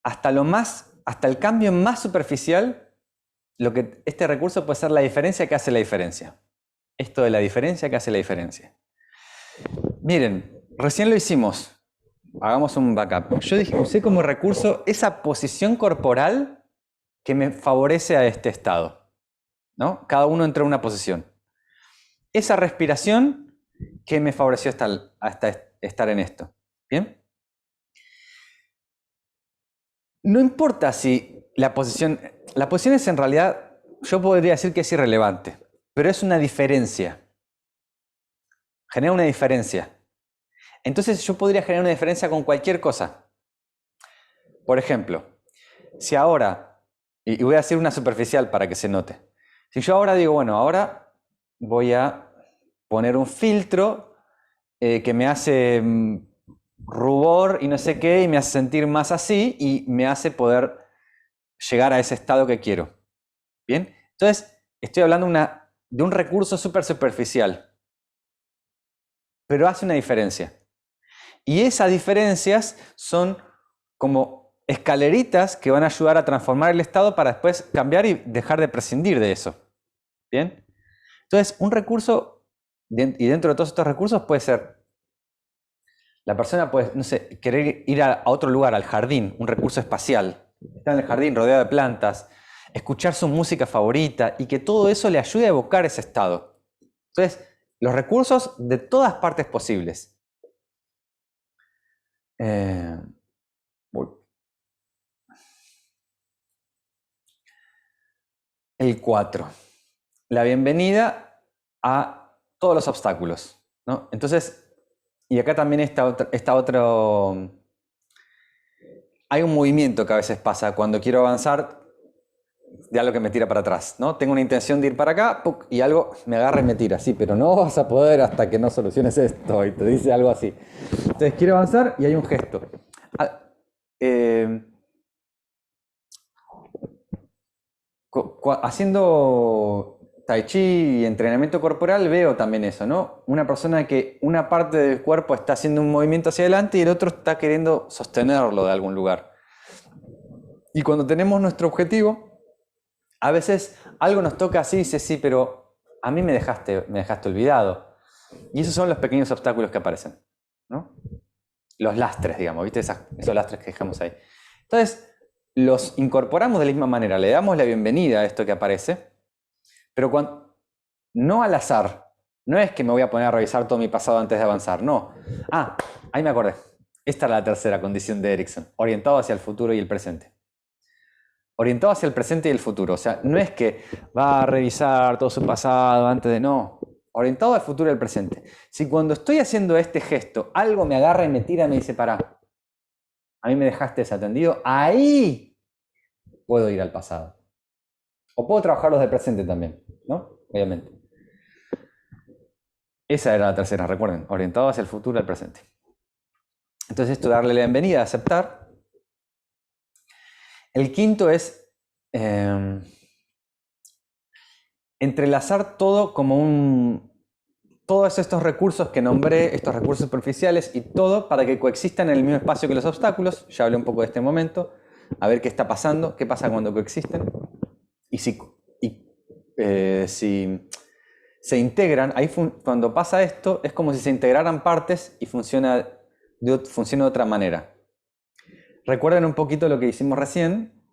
hasta el cambio más superficial, lo que este recurso puede ser la diferencia que hace la diferencia. Esto de la diferencia que hace la diferencia. Miren, recién lo hicimos. Hagamos un backup. Yo usé como recurso esa posición corporal que me favorece a este estado, ¿no? Cada uno entra en una posición. Esa respiración que me favoreció hasta estar en esto. ¿Bien? No importa si la posición es en realidad, yo podría decir que es irrelevante, pero es una diferencia. Genera una diferencia. Entonces yo podría generar una diferencia con cualquier cosa. Por ejemplo, si ahora, y voy a hacer una superficial para que se note, si yo ahora digo, bueno, ahora voy a poner un filtro que me hace rubor y no sé qué, y me hace sentir más así, y me hace poder llegar a ese estado que quiero. ¿Bien? Entonces, estoy hablando de un recurso súper superficial, pero hace una diferencia. Y esas diferencias son como escaleritas que van a ayudar a transformar el estado para después cambiar y dejar de prescindir de eso. ¿Bien? Entonces, un recurso, y dentro de todos estos recursos puede ser, la persona puede, no sé, querer ir a otro lugar, al jardín, un recurso espacial. Estar en el jardín rodeado de plantas, escuchar su música favorita y que todo eso le ayude a evocar ese estado. Entonces, los recursos de todas partes posibles. El 4. La bienvenida a todos los obstáculos, ¿no? Entonces, y acá también está otro... Hay un movimiento que a veces pasa cuando quiero avanzar de algo que me tira para atrás, ¿no? Tengo una intención de ir para acá, ¡puc! Y algo me agarra y me tira, sí, pero no vas a poder hasta que no soluciones esto, y te dice algo así. Entonces quiero avanzar y hay un gesto. Haciendo tai chi y entrenamiento corporal veo también eso, ¿no? Una persona que una parte del cuerpo está haciendo un movimiento hacia adelante y el otro está queriendo sostenerlo de algún lugar. Y cuando tenemos nuestro objetivo, a veces algo nos toca así y dice, sí, pero a mí me dejaste olvidado. Y esos son los pequeños obstáculos que aparecen, ¿no? Los lastres, digamos, ¿viste? Esos lastres que dejamos ahí. Entonces, los incorporamos de la misma manera, le damos la bienvenida a esto que aparece, pero no al azar. No es que me voy a poner a revisar todo mi pasado antes de avanzar, no. Ah, ahí me acordé. Esta es la tercera condición de Erickson, orientado hacia el futuro y el presente. Orientado hacia el presente y el futuro. O sea, no es que va a revisar todo su pasado antes de... No, orientado al futuro y al presente. Si cuando estoy haciendo este gesto, algo me agarra y me tira y me dice, pará, a mí me dejaste desatendido, ahí puedo ir al pasado. O puedo trabajar los del presente también, ¿no? Obviamente. Esa era la tercera, recuerden, orientado hacia el futuro y al presente. Entonces esto, darle la bienvenida, aceptar. El quinto es entrelazar todo como todos estos recursos que nombré, estos recursos superficiales y todo para que coexistan en el mismo espacio que los obstáculos. Ya hablé un poco de este momento. A ver qué está pasando, qué pasa cuando coexisten. Y si se integran, ahí cuando pasa esto, es como si se integraran partes y funciona de otra manera. Recuerden un poquito lo que hicimos recién.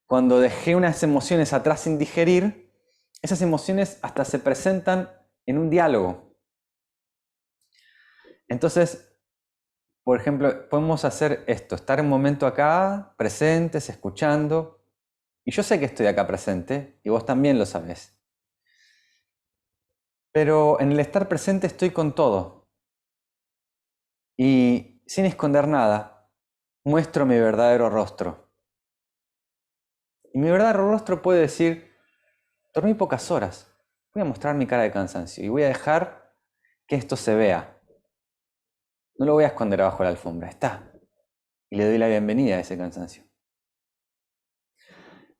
Cuando dejé unas emociones atrás sin digerir, esas emociones hasta se presentan en un diálogo. Entonces, por ejemplo, podemos hacer esto, estar un momento acá, presentes, escuchando. Y yo sé que estoy acá presente, y vos también lo sabés. Pero en el estar presente estoy con todo. Y sin esconder nada, muestro mi verdadero rostro. Y mi verdadero rostro puede decir, dormí pocas horas, voy a mostrar mi cara de cansancio y voy a dejar que esto se vea. No lo voy a esconder abajo de la alfombra, está. Y le doy la bienvenida a ese cansancio.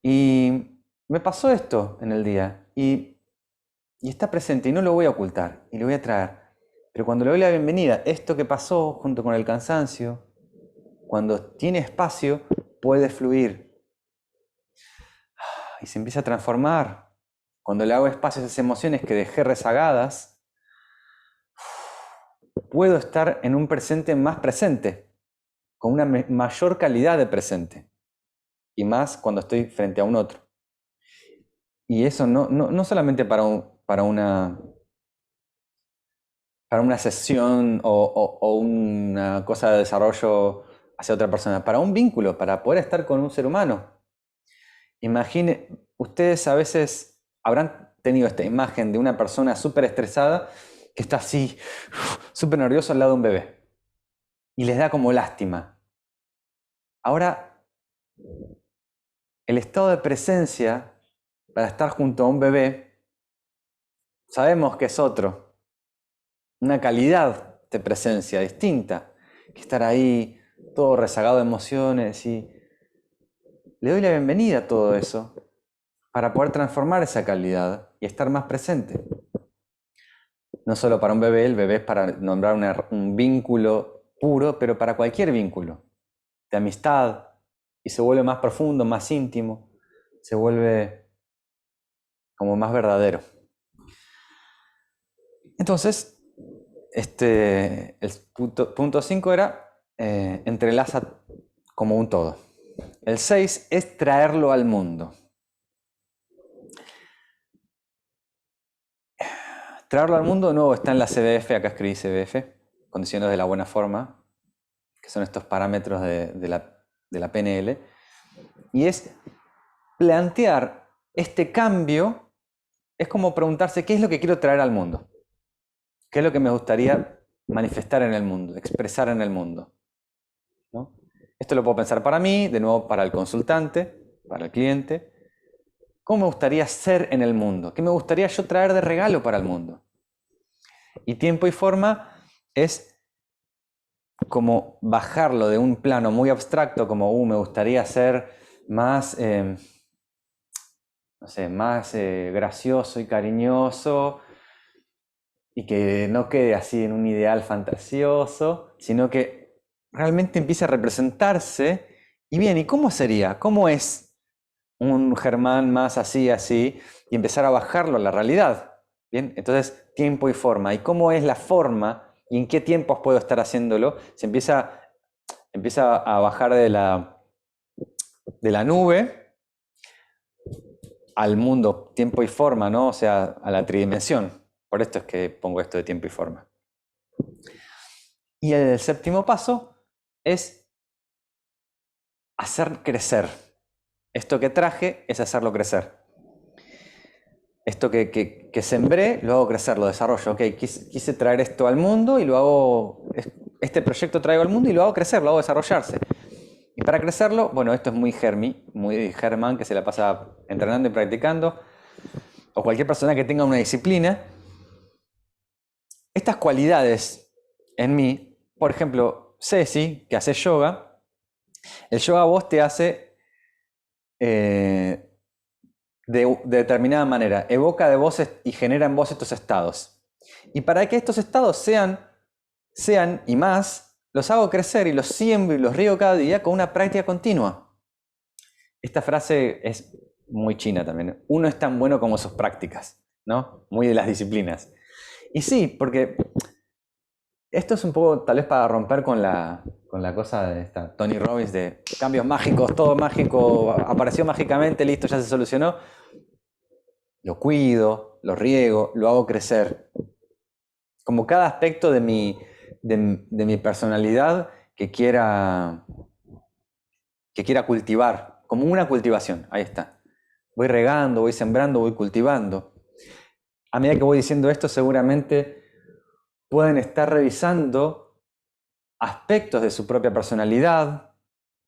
Y me pasó esto en el día y está presente y no lo voy a ocultar y lo voy a traer. Pero cuando le doy la bienvenida, esto que pasó junto con el cansancio, cuando tiene espacio, puede fluir. Y se empieza a transformar. Cuando le hago espacio a esas emociones que dejé rezagadas, puedo estar en un presente más presente, con una mayor calidad de presente. Y más cuando estoy frente a un otro. Y eso no solamente para una sesión o una cosa de desarrollo hacia otra persona, para un vínculo, para poder estar con un ser humano. Imagine, ustedes a veces habrán tenido esta imagen de una persona súper estresada que está así, súper nervioso al lado de un bebé. Y les da como lástima. Ahora, el estado de presencia para estar junto a un bebé, sabemos que es otro. Una calidad de presencia distinta que estar ahí todo rezagado de emociones y le doy la bienvenida a todo eso para poder transformar esa calidad y estar más presente. No solo para un bebé, el bebé es para nombrar un vínculo puro, pero para cualquier vínculo de amistad y se vuelve más profundo, más íntimo, se vuelve como más verdadero. Entonces, el punto 5 era entrelaza como un todo. El 6 es traerlo al mundo. Traerlo al mundo de nuevo está en la CBF, acá escribí CBF, condiciones de la buena forma, que son estos parámetros de la PNL, y es plantear este cambio es como preguntarse qué es lo que quiero traer al mundo, qué es lo que me gustaría manifestar en el mundo, expresar en el mundo, ¿no? Esto lo puedo pensar para mí, de nuevo para el consultante, para el cliente. ¿Cómo me gustaría ser en el mundo? ¿Qué me gustaría yo traer de regalo para el mundo? Y tiempo y forma es como bajarlo de un plano muy abstracto, como me gustaría ser más, no sé, más gracioso y cariñoso, y que no quede así en un ideal fantasioso, sino que realmente empiece a representarse. Y bien, ¿y cómo sería? ¿Cómo es un Germán más así, así? Y empezar a bajarlo a la realidad. Bien, entonces tiempo y forma. ¿Y cómo es la forma? ¿Y en qué tiempos puedo estar haciéndolo? Se empieza a bajar de la nube al mundo tiempo y forma, ¿no? O sea, a la tridimensión. Por esto es que pongo esto de tiempo y forma. Y el séptimo paso es hacer crecer. Esto que traje es hacerlo crecer. Esto que sembré, lo hago crecer, lo desarrollo. Ok, quise traer esto al mundo y lo hago, este proyecto traigo al mundo y lo hago crecer, lo hago desarrollarse. Y para crecerlo, bueno, esto es muy Germán, que se la pasa entrenando y practicando, o cualquier persona que tenga una disciplina. Estas cualidades en mí, por ejemplo, Ceci, que hace yoga, el yoga a vos te hace de determinada manera, evoca de vos y genera en vos estos estados. Y para que estos estados sean y más, los hago crecer y los siembro y los riego cada día con una práctica continua. Esta frase es muy china también. Uno es tan bueno como sus prácticas, ¿no? Muy de las disciplinas. Y sí, porque esto es un poco tal vez para romper con la cosa de esta Tony Robbins de cambios mágicos, todo mágico, apareció mágicamente, listo, ya se solucionó. Lo cuido, lo riego, lo hago crecer. Como cada aspecto de mi personalidad que quiera cultivar, como una cultivación, ahí está. Voy regando, voy sembrando, voy cultivando. A medida que voy diciendo esto, seguramente pueden estar revisando aspectos de su propia personalidad,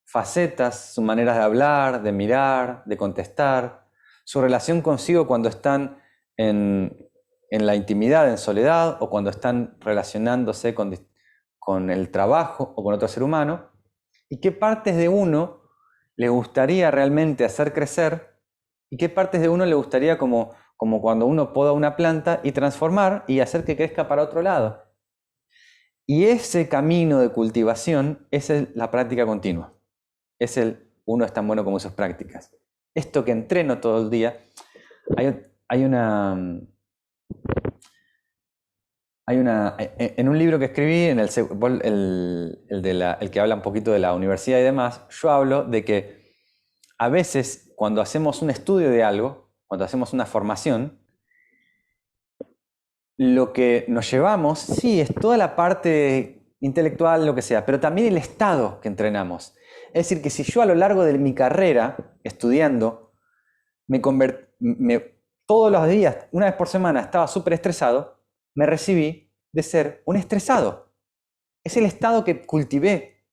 facetas, sus maneras de hablar, de mirar, de contestar, su relación consigo cuando están en la intimidad, en soledad, o cuando están relacionándose con el trabajo o con otro ser humano, y qué partes de uno le gustaría realmente hacer crecer, y qué partes de uno le gustaría como cuando uno poda una planta y transformar y hacer que crezca para otro lado. Y ese camino de cultivación es la práctica continua. Es uno es tan bueno como sus prácticas. Esto que entreno todo el día, hay en un libro que escribí, en el que habla un poquito de la universidad y demás, yo hablo de que a veces cuando hacemos un estudio de algo, cuando hacemos una formación, lo que nos llevamos, sí, es toda la parte intelectual, lo que sea, pero también el estado que entrenamos. Es decir, que si yo a lo largo de mi carrera, estudiando, todos los días, una vez por semana, estaba súper estresado, me recibí de ser un estresado. Es el estado que cultivé.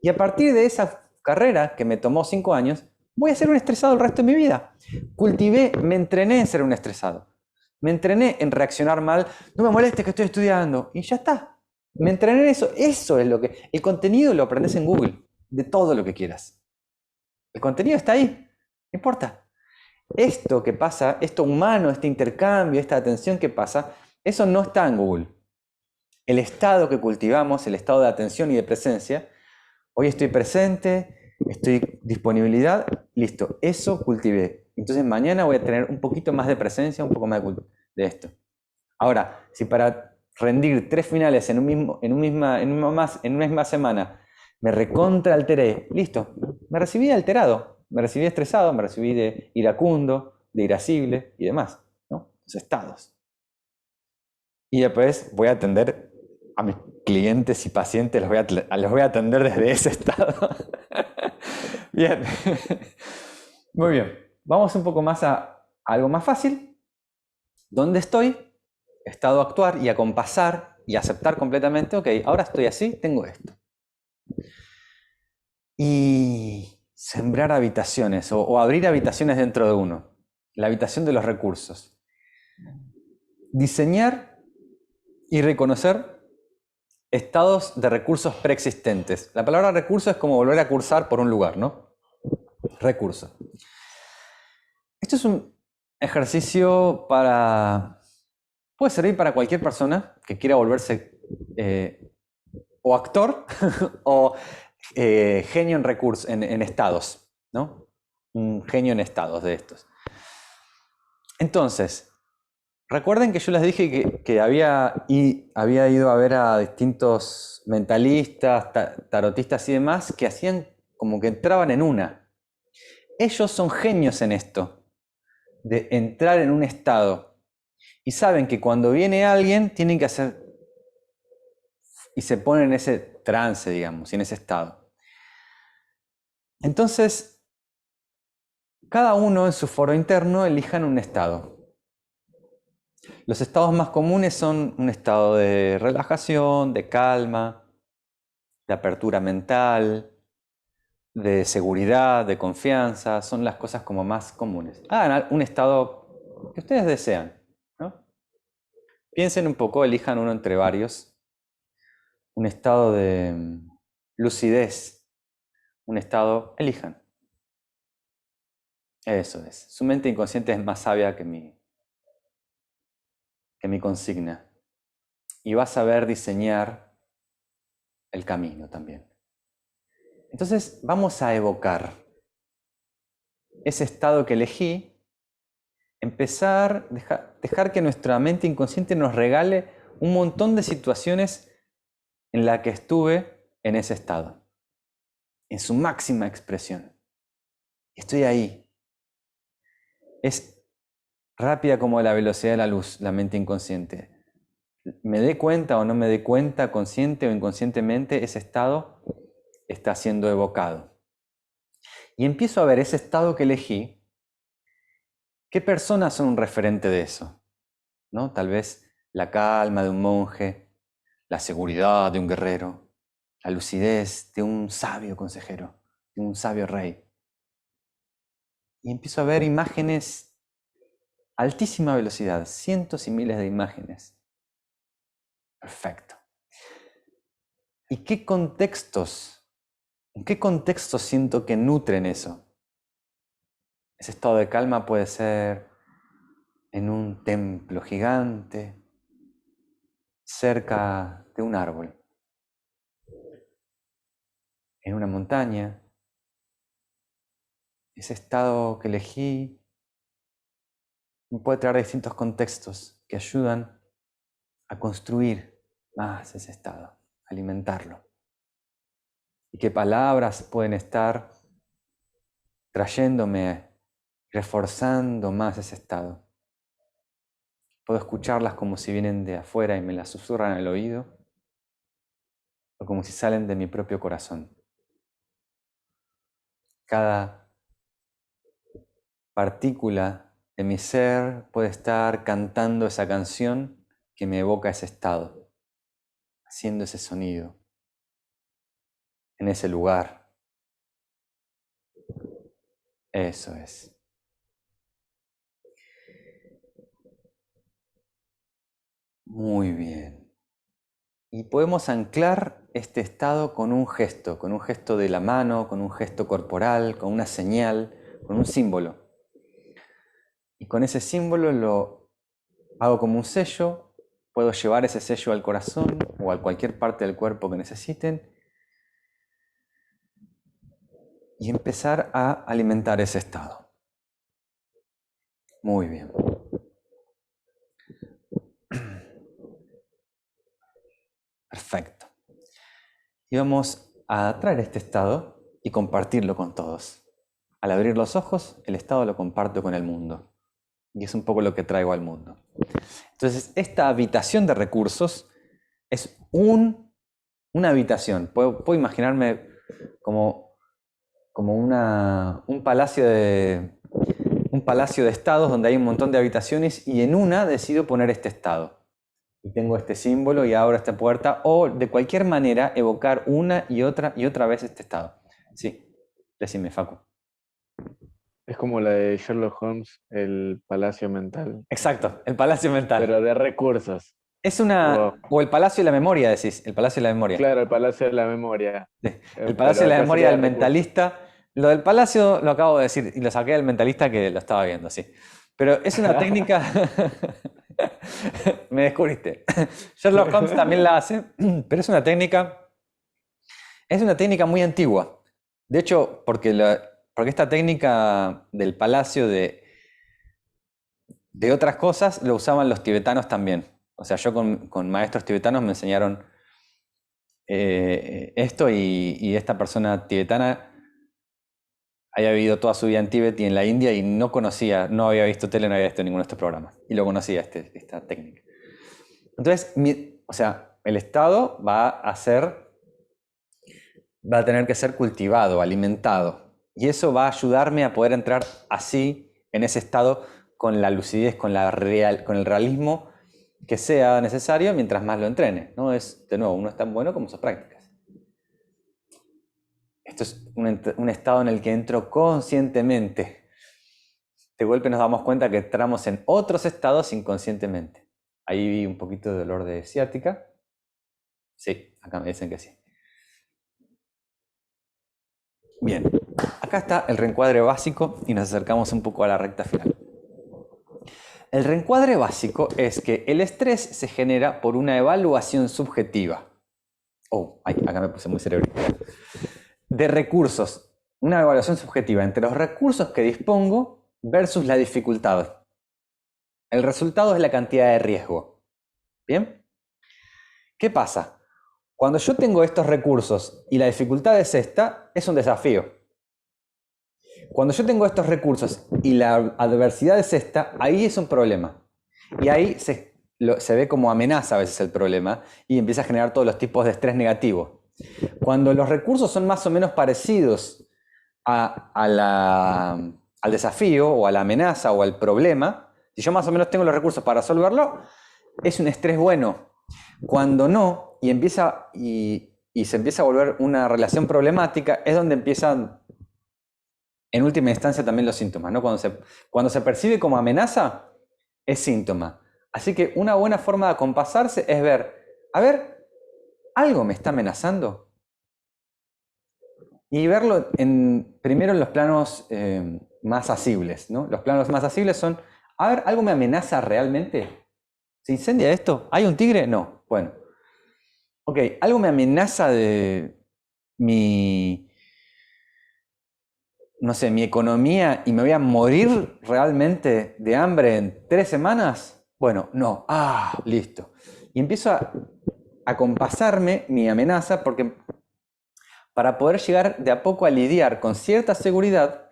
Y a partir de esa carrera, que me tomó 5 años, voy a ser un estresado el resto de mi vida. Cultivé, me entrené en ser un estresado. Me entrené en reaccionar mal. No me molestes que estoy estudiando. Y ya está. Me entrené en eso. Eso es lo que... El contenido lo aprendes en Google. De todo lo que quieras. El contenido está ahí. No importa. Esto que pasa, esto humano, este intercambio, esta atención que pasa, eso no está en Google. El estado que cultivamos, el estado de atención y de presencia, hoy estoy presente, estoy disponibilidad, listo, eso cultivé. Entonces mañana voy a tener un poquito más de presencia, un poco más de esto. Ahora, si para rendir 3 finales en una misma semana me recontra alteré, listo, me recibí alterado. Me recibí estresado, me recibí de iracundo, de irascible y demás, ¿no? Los estados. Y después voy a atender a mis clientes y pacientes, los voy a atender desde ese estado. Bien. Muy bien. Vamos un poco más a algo más fácil. ¿Dónde estoy? Estado actuar y acompasar y aceptar completamente, ok, ahora estoy así, tengo esto. Y sembrar habitaciones o abrir habitaciones dentro de uno. La habitación de los recursos. Diseñar y reconocer estados de recursos preexistentes. La palabra recurso es como volver a cursar por un lugar, ¿no? Recurso. Esto es un ejercicio puede servir para cualquier persona que quiera volverse o actor o genio en recursos, en estados, ¿no? Un genio en estados de estos. Entonces, recuerden que yo les dije que había ido a ver a distintos mentalistas, tarotistas y demás, que hacían como que entraban en una. Ellos son genios en esto, de entrar en un estado. Y saben que cuando viene alguien, tienen que hacer... Y se ponen en ese trance, digamos, en ese estado. Entonces, cada uno en su foro interno elijan un estado. Los estados más comunes son un estado de relajación, de calma, de apertura mental, de seguridad, de confianza. Son las cosas como más comunes. Hagan un estado que ustedes desean, ¿no? Piensen un poco, elijan uno entre varios. Un estado de lucidez, un estado, elijan. Eso es. Su mente inconsciente es más sabia que mi consigna. Y va a saber diseñar el camino también. Entonces vamos a evocar ese estado que elegí, dejar que nuestra mente inconsciente nos regale un montón de situaciones en las que estuve en ese estado, en su máxima expresión. Estoy ahí. Es rápida como la velocidad de la luz, la mente inconsciente. Me dé cuenta o no me dé cuenta, consciente o inconscientemente, ese estado está siendo evocado. Y empiezo a ver ese estado que elegí, qué personas son un referente de eso, ¿no? Tal vez la calma de un monje, la seguridad de un guerrero, la lucidez de un sabio consejero, de un sabio rey. Y empiezo a ver imágenes a altísima velocidad, cientos y miles de imágenes. Perfecto. ¿Y en qué contextos siento que nutren eso? Ese estado de calma puede ser en un templo gigante, cerca de un árbol, en una montaña. Ese estado que elegí me puede traer distintos contextos que ayudan a construir más ese estado, alimentarlo. Y qué palabras pueden estar trayéndome, reforzando más ese estado. Puedo escucharlas como si vienen de afuera y me las susurran al oído, o como si salen de mi propio corazón. Cada partícula de mi ser puede estar cantando esa canción que me evoca ese estado, haciendo ese sonido, en ese lugar. Eso es. Muy bien. Y podemos anclar este estado con un gesto de la mano, con un gesto corporal, con una señal, con un símbolo. Y con ese símbolo lo hago como un sello, puedo llevar ese sello al corazón o a cualquier parte del cuerpo que necesiten y empezar a alimentar ese estado. Muy bien. Perfecto. Y vamos a traer este estado y compartirlo con todos. Al abrir los ojos, el estado lo comparto con el mundo. Y es un poco lo que traigo al mundo. Entonces, esta habitación de recursos es una habitación. Puedo imaginarme como un palacio de un palacio de estados donde hay un montón de habitaciones y en una decido poner este estado. Y tengo este símbolo y abro esta puerta, o de cualquier manera evocar una y otra vez este estado. Sí, decime, Facu. Es como la de Sherlock Holmes, el palacio mental, Exacto, el palacio mental. pero de recursos. Es una... O el palacio de la memoria, decís, el palacio de la memoria. Claro, el palacio de la memoria. Sí, el palacio de la acá memoria sería del de recursos. mentalista. Lo del palacio lo acabo de decir y lo saqué del mentalista que lo estaba viendo, sí. Pero es una técnica... Me descubriste. Sherlock Holmes también la hace, pero es una técnica muy antigua. De hecho, porque esta técnica del palacio de otras cosas lo usaban los tibetanos también. O sea, yo con maestros tibetanos me enseñaron esto y esta persona tibetana había vivido toda su vida en Tíbet y en la India y no había visto tele, no había visto ninguno de estos programas. Y lo conocía, esta técnica. Entonces, el Estado va a tener que ser cultivado, alimentado. Y eso va a ayudarme a poder entrar así, en ese estado, con la lucidez, con el realismo que sea necesario mientras más lo entrene. ¿No? De nuevo, uno es tan bueno como sus prácticas. Esto es un estado en el que entro conscientemente. De golpe nos damos cuenta que entramos en otros estados inconscientemente. Ahí vi un poquito de dolor de ciática. Sí, acá me dicen que sí. Bien, acá está el reencuadre básico y nos acercamos un poco a la recta final. El reencuadre básico es que el estrés se genera por una evaluación subjetiva. Acá me puse muy cerebrito. De recursos, una evaluación subjetiva entre los recursos que dispongo versus la dificultad. El resultado es la cantidad de riesgo. ¿Bien? ¿Qué pasa? Cuando yo tengo estos recursos y la dificultad es esta, es un desafío. Cuando yo tengo estos recursos y la adversidad es esta, ahí es un problema. Y ahí se ve como amenaza a veces el problema y empieza a generar todos los tipos de estrés negativo. Cuando los recursos son más o menos parecidos al desafío o a la amenaza o al problema, si yo más o menos tengo los recursos para resolverlo, es un estrés bueno. Cuando no, y se empieza a volver una relación problemática, es donde empiezan, en última instancia, también los síntomas, ¿no? Cuando se percibe como amenaza, es síntoma. Así que una buena forma de acompasarse es ver, ¿algo me está amenazando? Y verlo primero en los planos más asibles, ¿no? Los planos más asibles son, ¿algo me amenaza realmente? ¿Se incendia esto? ¿Hay un tigre? No. Bueno. Ok, ¿algo me amenaza de mi economía y me voy a morir realmente de hambre en 3 semanas? Bueno, no. Listo. Y empiezo a acompasarme mi amenaza para poder llegar de a poco a lidiar con cierta seguridad,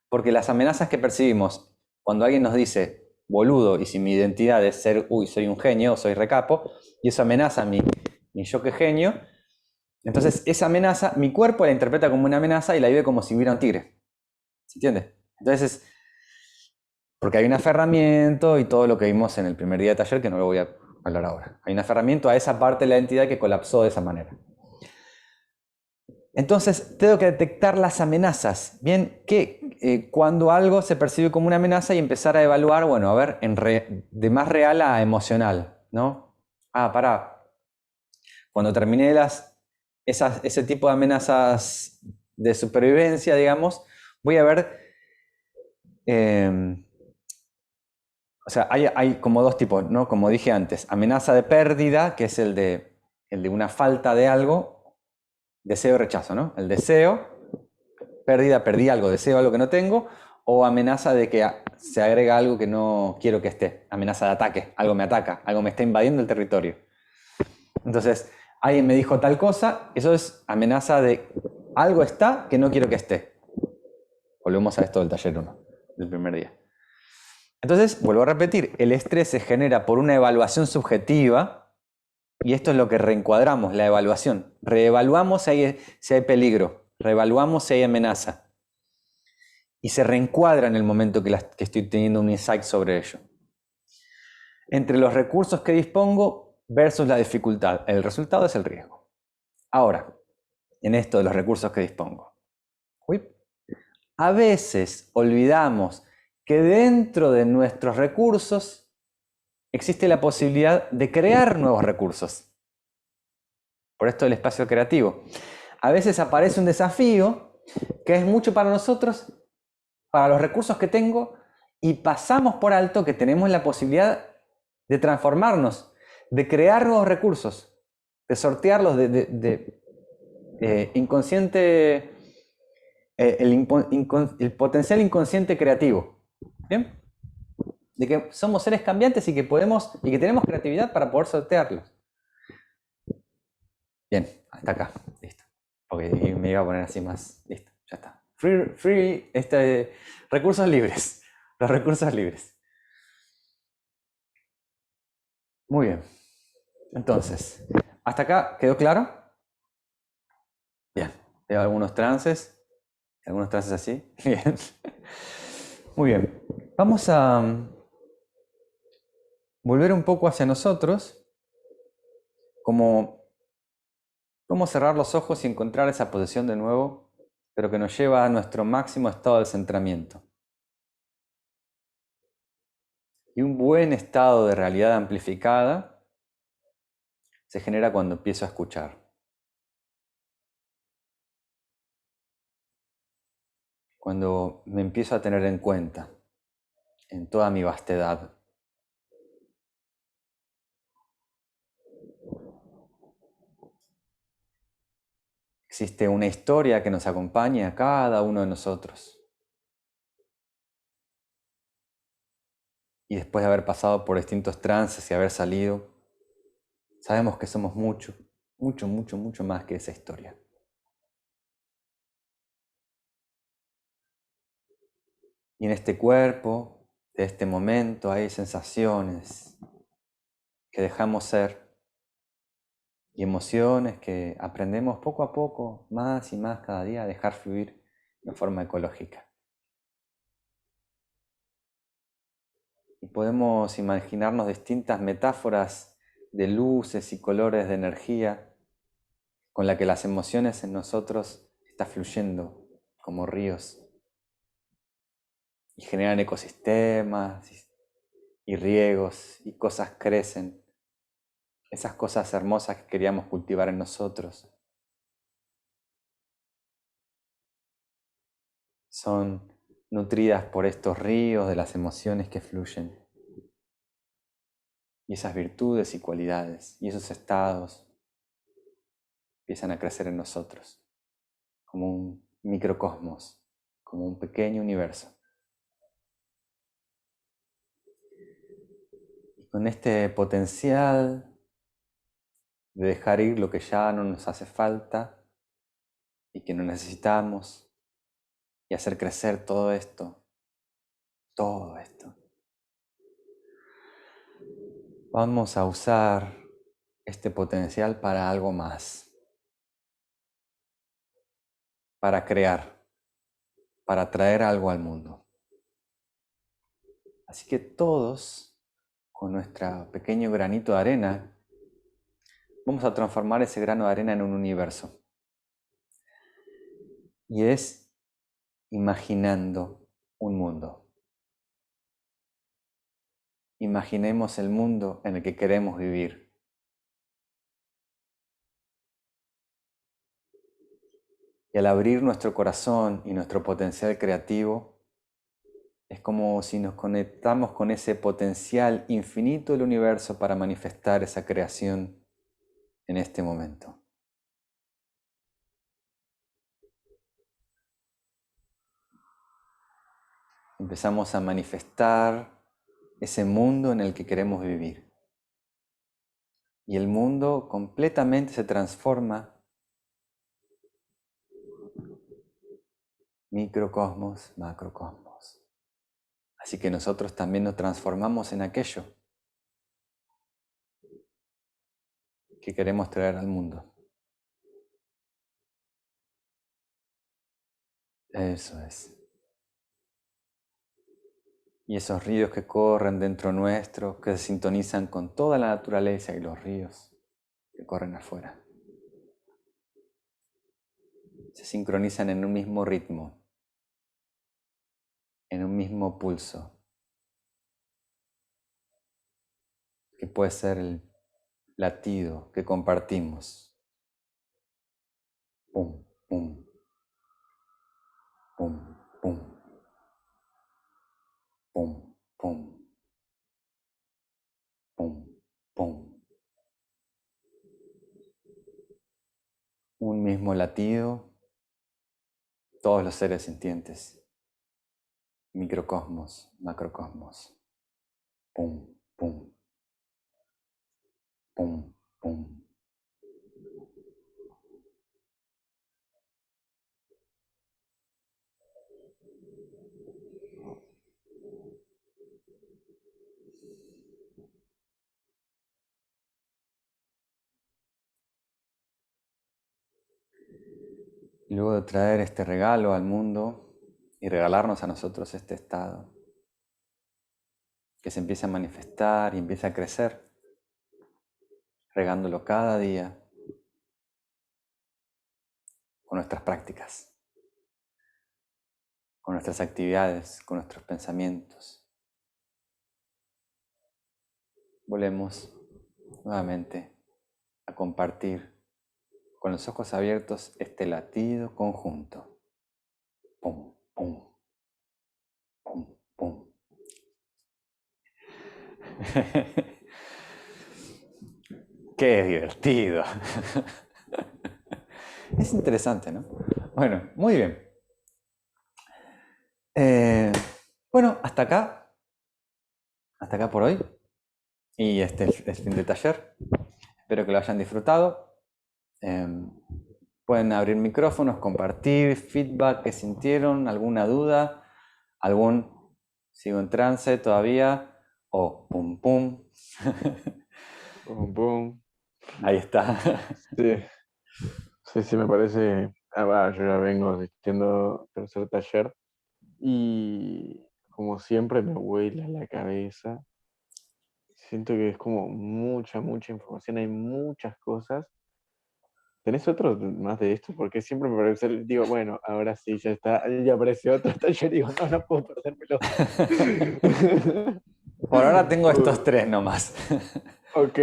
porque las amenazas que percibimos cuando alguien nos dice boludo y si mi identidad es ser, soy un genio o soy recapo, y eso amenaza mi yo que genio, entonces esa amenaza, mi cuerpo la interpreta como una amenaza y la vive como si hubiera un tigre. ¿Se entiende? Entonces, porque hay un aferramiento y todo lo que vimos en el primer día de taller, que no lo voy a hablar ahora. Hay un aferramiento a esa parte de la identidad que colapsó de esa manera. Entonces, tengo que detectar las amenazas. Bien, cuando algo se percibe como una amenaza y empezar a evaluar, de más real a emocional, ¿no? Cuando terminé ese tipo de amenazas de supervivencia, digamos, voy a ver, hay como 2 tipos, ¿no? Como dije antes, amenaza de pérdida, que es el de una falta de algo, deseo y rechazo, ¿no? El deseo, pérdida, perdí algo, deseo algo que no tengo, o amenaza de que se agrega algo que no quiero que esté, amenaza de ataque, algo me ataca, algo me está invadiendo el territorio. Entonces, alguien me dijo tal cosa, eso es amenaza de algo está que no quiero que esté. Volvemos a esto del taller 1, del primer día. Entonces, vuelvo a repetir, el estrés se genera por una evaluación subjetiva, y esto es lo que reencuadramos, la evaluación. Reevaluamos si hay peligro, reevaluamos si hay amenaza. y se reencuadra en el momento que estoy teniendo un insight sobre ello. Entre los recursos que dispongo versus la dificultad, el resultado es el riesgo. Ahora, en esto de los recursos que dispongo, a veces olvidamos que dentro de nuestros recursos existe la posibilidad de crear nuevos recursos. Por esto el espacio creativo. A veces aparece un desafío que es mucho para nosotros, para los recursos que tengo, y pasamos por alto que tenemos la posibilidad de transformarnos, de crear nuevos recursos, de sortearlos inconsciente, el potencial inconsciente creativo. ¿Bien? De que somos seres cambiantes y que tenemos creatividad para poder sortearlos. Bien, hasta acá, listo. Porque me iba a poner así más, listo, ya está. Recursos libres, los recursos libres. Muy bien. Entonces, ¿hasta acá quedó claro? Bien, veo algunos trances así. Bien. Muy bien. Vamos a volver un poco hacia nosotros, como cómo cerrar los ojos y encontrar esa posición de nuevo, pero que nos lleva a nuestro máximo estado de centramiento. Y un buen estado de realidad amplificada se genera cuando empiezo a escuchar. Cuando me empiezo a tener en cuenta en toda mi vastedad. Existe una historia que nos acompaña a cada uno de nosotros. Y después de haber pasado por distintos trances y haber salido, sabemos que somos mucho, mucho, mucho, mucho más que esa historia. Y en este cuerpo, de este momento, hay sensaciones que dejamos ser y emociones que aprendemos poco a poco, más y más cada día, a dejar fluir de forma ecológica. Y podemos imaginarnos distintas metáforas de luces y colores de energía con la que las emociones en nosotros están fluyendo como ríos y generan ecosistemas y riegos y cosas crecen, esas cosas hermosas que queríamos cultivar en nosotros. Son nutridas por estos ríos de las emociones que fluyen. Y esas virtudes y cualidades y esos estados empiezan a crecer en nosotros, como un microcosmos, como un pequeño universo. Y con este potencial de dejar ir lo que ya no nos hace falta y que no necesitamos, y hacer crecer todo esto, vamos a usar este potencial para algo más, para crear, para traer algo al mundo. Así que todos, con nuestro pequeño granito de arena, vamos a transformar ese grano de arena en un universo. Y es imaginando un mundo. Imaginemos el mundo en el que queremos vivir. Y al abrir nuestro corazón y nuestro potencial creativo, es como si nos conectamos con ese potencial infinito del universo para manifestar esa creación en este momento. Empezamos a manifestar ese mundo en el que queremos vivir. Y el mundo completamente se transforma. Microcosmos, macrocosmos. Así que nosotros también nos transformamos en aquello que queremos traer al mundo. Eso es. Y esos ríos que corren dentro nuestro, que se sintonizan con toda la naturaleza y los ríos que corren afuera. Se sincronizan en un mismo ritmo, en un mismo pulso, que puede ser el latido que compartimos. Pum, pum, pum, pum, pum, pum, pum, pum. Un mismo latido, todos los seres sintientes, microcosmos, macrocosmos. Pum, pum, pum, pum. Y luego de traer este regalo al mundo y regalarnos a nosotros este estado, que se empieza a manifestar y empieza a crecer, regándolo cada día con nuestras prácticas, con nuestras actividades, con nuestros pensamientos. Volvemos nuevamente a compartir con los ojos abiertos este latido conjunto. Pum, pum, pum, pum. ¡Qué divertido! Es interesante, ¿no? Bueno, muy bien. Bueno, hasta acá por hoy. Y este es el fin del taller. Espero que lo hayan disfrutado. Pueden abrir micrófonos, compartir, feedback que sintieron, alguna duda, algún sigo en trance todavía, o pum pum. Pum, pum. Ahí está. Sí, me parece. Yo ya vengo asistiendo tercer taller y como siempre me vuela la cabeza. Siento que es como mucha información, hay muchas cosas. ¿Tenés otro más de esto? Porque siempre me parece, digo, bueno, ahora sí, ya está, ya apareció otro taller y digo, no puedo perdérmelo. Por ahora tengo estos tres nomás. Ok,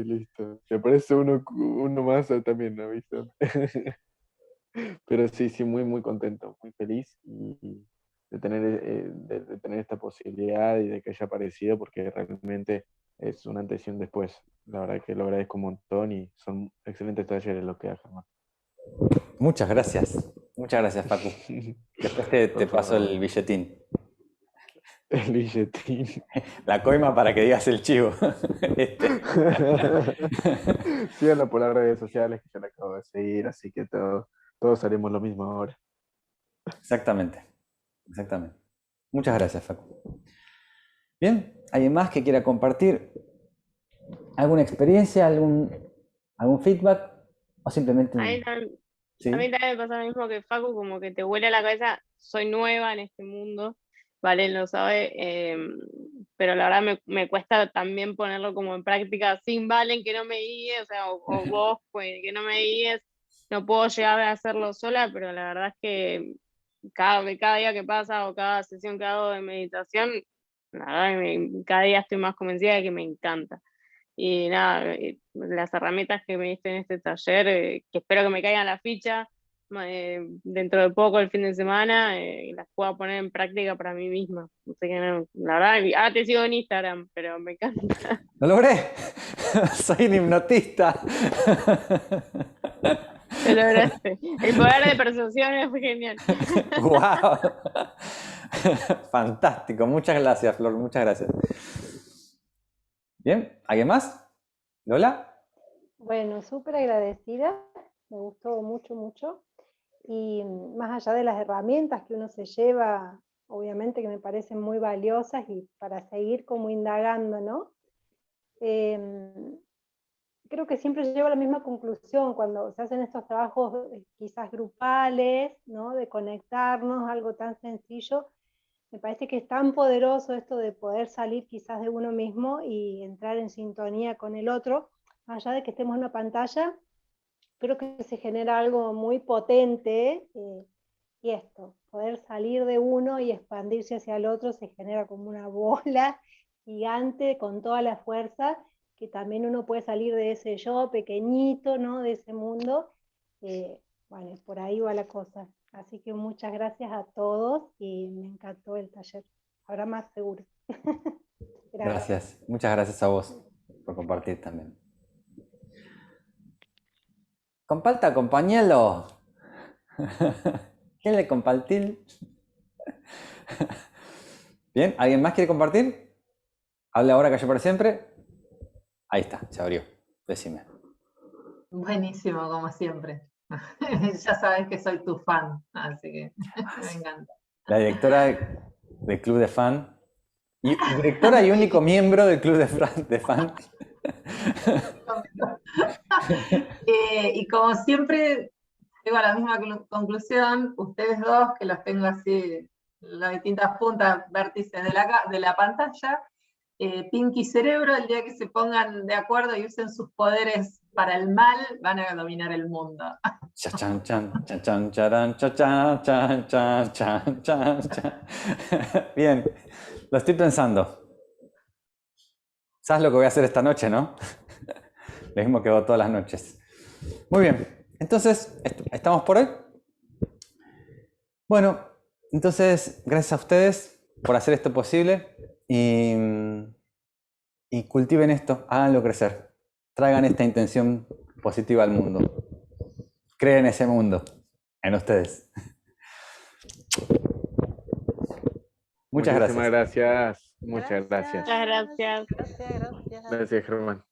listo. Si aparece uno más, también me avisan. Pero sí, muy contento, muy feliz y de tener esta posibilidad y de que haya aparecido, porque realmente es un antes y un después. La verdad que lo agradezco un montón y son excelentes talleres los que hacen. Muchas gracias Facu. Después te Por paso favor. el billetín. El billetín. La coima para que digas el chivo. Síganlo por las redes sociales que ya le acabo de seguir, así que todos haremos lo mismo ahora. Exactamente. Muchas gracias, Facu. Bien, ¿alguien más que quiera compartir alguna experiencia, algún feedback o simplemente A mí también, ¿sí? a mí también me pasa lo mismo que Facu, como que te huele la cabeza, soy nueva en este mundo, Valen lo sabe, pero la verdad me cuesta también ponerlo como en práctica sin Valen que no me guíe, o sea, o vos pues, que no me guíes, no puedo llegar a hacerlo sola, pero la verdad es que cada día que pasa o cada sesión que hago de meditación, la verdad que cada día estoy más convencida de que me encanta. Y nada, las herramientas que me diste en este taller, que espero que me caigan la ficha dentro de poco, el fin de semana, las pueda poner en práctica para mí misma. Así que no, la verdad, ahora te sigo en Instagram, pero me encanta. ¡Lo logré! ¡Soy un hipnotista! Lo lograste. El poder de persuasión fue genial. ¡Wow! Fantástico. Muchas gracias, Flor. Muchas gracias. Bien, ¿alguien más? ¿Lola? Bueno, súper agradecida, me gustó mucho. Y más allá de las herramientas que uno se lleva, obviamente que me parecen muy valiosas y para seguir como indagando, ¿no? Creo que siempre llevo a la misma conclusión cuando se hacen estos trabajos quizás grupales, ¿no? De conectarnos, algo tan sencillo, Me parece que es tan poderoso esto de poder salir quizás de uno mismo y entrar en sintonía con el otro, más allá de que estemos en una pantalla, creo que se genera algo muy potente, y esto, poder salir de uno y expandirse hacia el otro se genera como una bola gigante con toda la fuerza, que también uno puede salir de ese yo pequeñito, ¿no? De ese mundo. Bueno, por ahí va la cosa. Así que muchas gracias a todos y me encantó el taller. Ahora más seguro. Gracias. Muchas gracias a vos por compartir también. Comparta, compañero. ¿Quién le compartir? Bien, ¿alguien más quiere compartir? Habla ahora, cayó para siempre. Ahí está, se abrió. Decime. Buenísimo, como siempre. Ya sabes que soy tu fan, así que me encanta. La directora del Club de Fan. Y directora y único miembro del Club de Fan. Y como siempre, llego a la misma conclusión, ustedes dos, que los tengo así, las distintas puntas, vértices de la pantalla, Pinky y Cerebro, el día que se pongan de acuerdo y usen sus poderes para el mal, van a dominar el mundo. Chachan, chan, chachan, charan, chachan, chan, chan, chan, chan, chan. Bien, lo estoy pensando. ¿Sabes lo que voy a hacer esta noche, no? Lo mismo que hago todas las noches. Muy bien, entonces, ¿estamos por hoy? Bueno, entonces, gracias a ustedes por hacer esto posible y cultiven esto, háganlo crecer. Traigan esta intención positiva al mundo. Creen ese mundo en ustedes. Muchas gracias. Muchísimas gracias. Muchas gracias. Muchas gracias. Gracias. Gracias, Germán.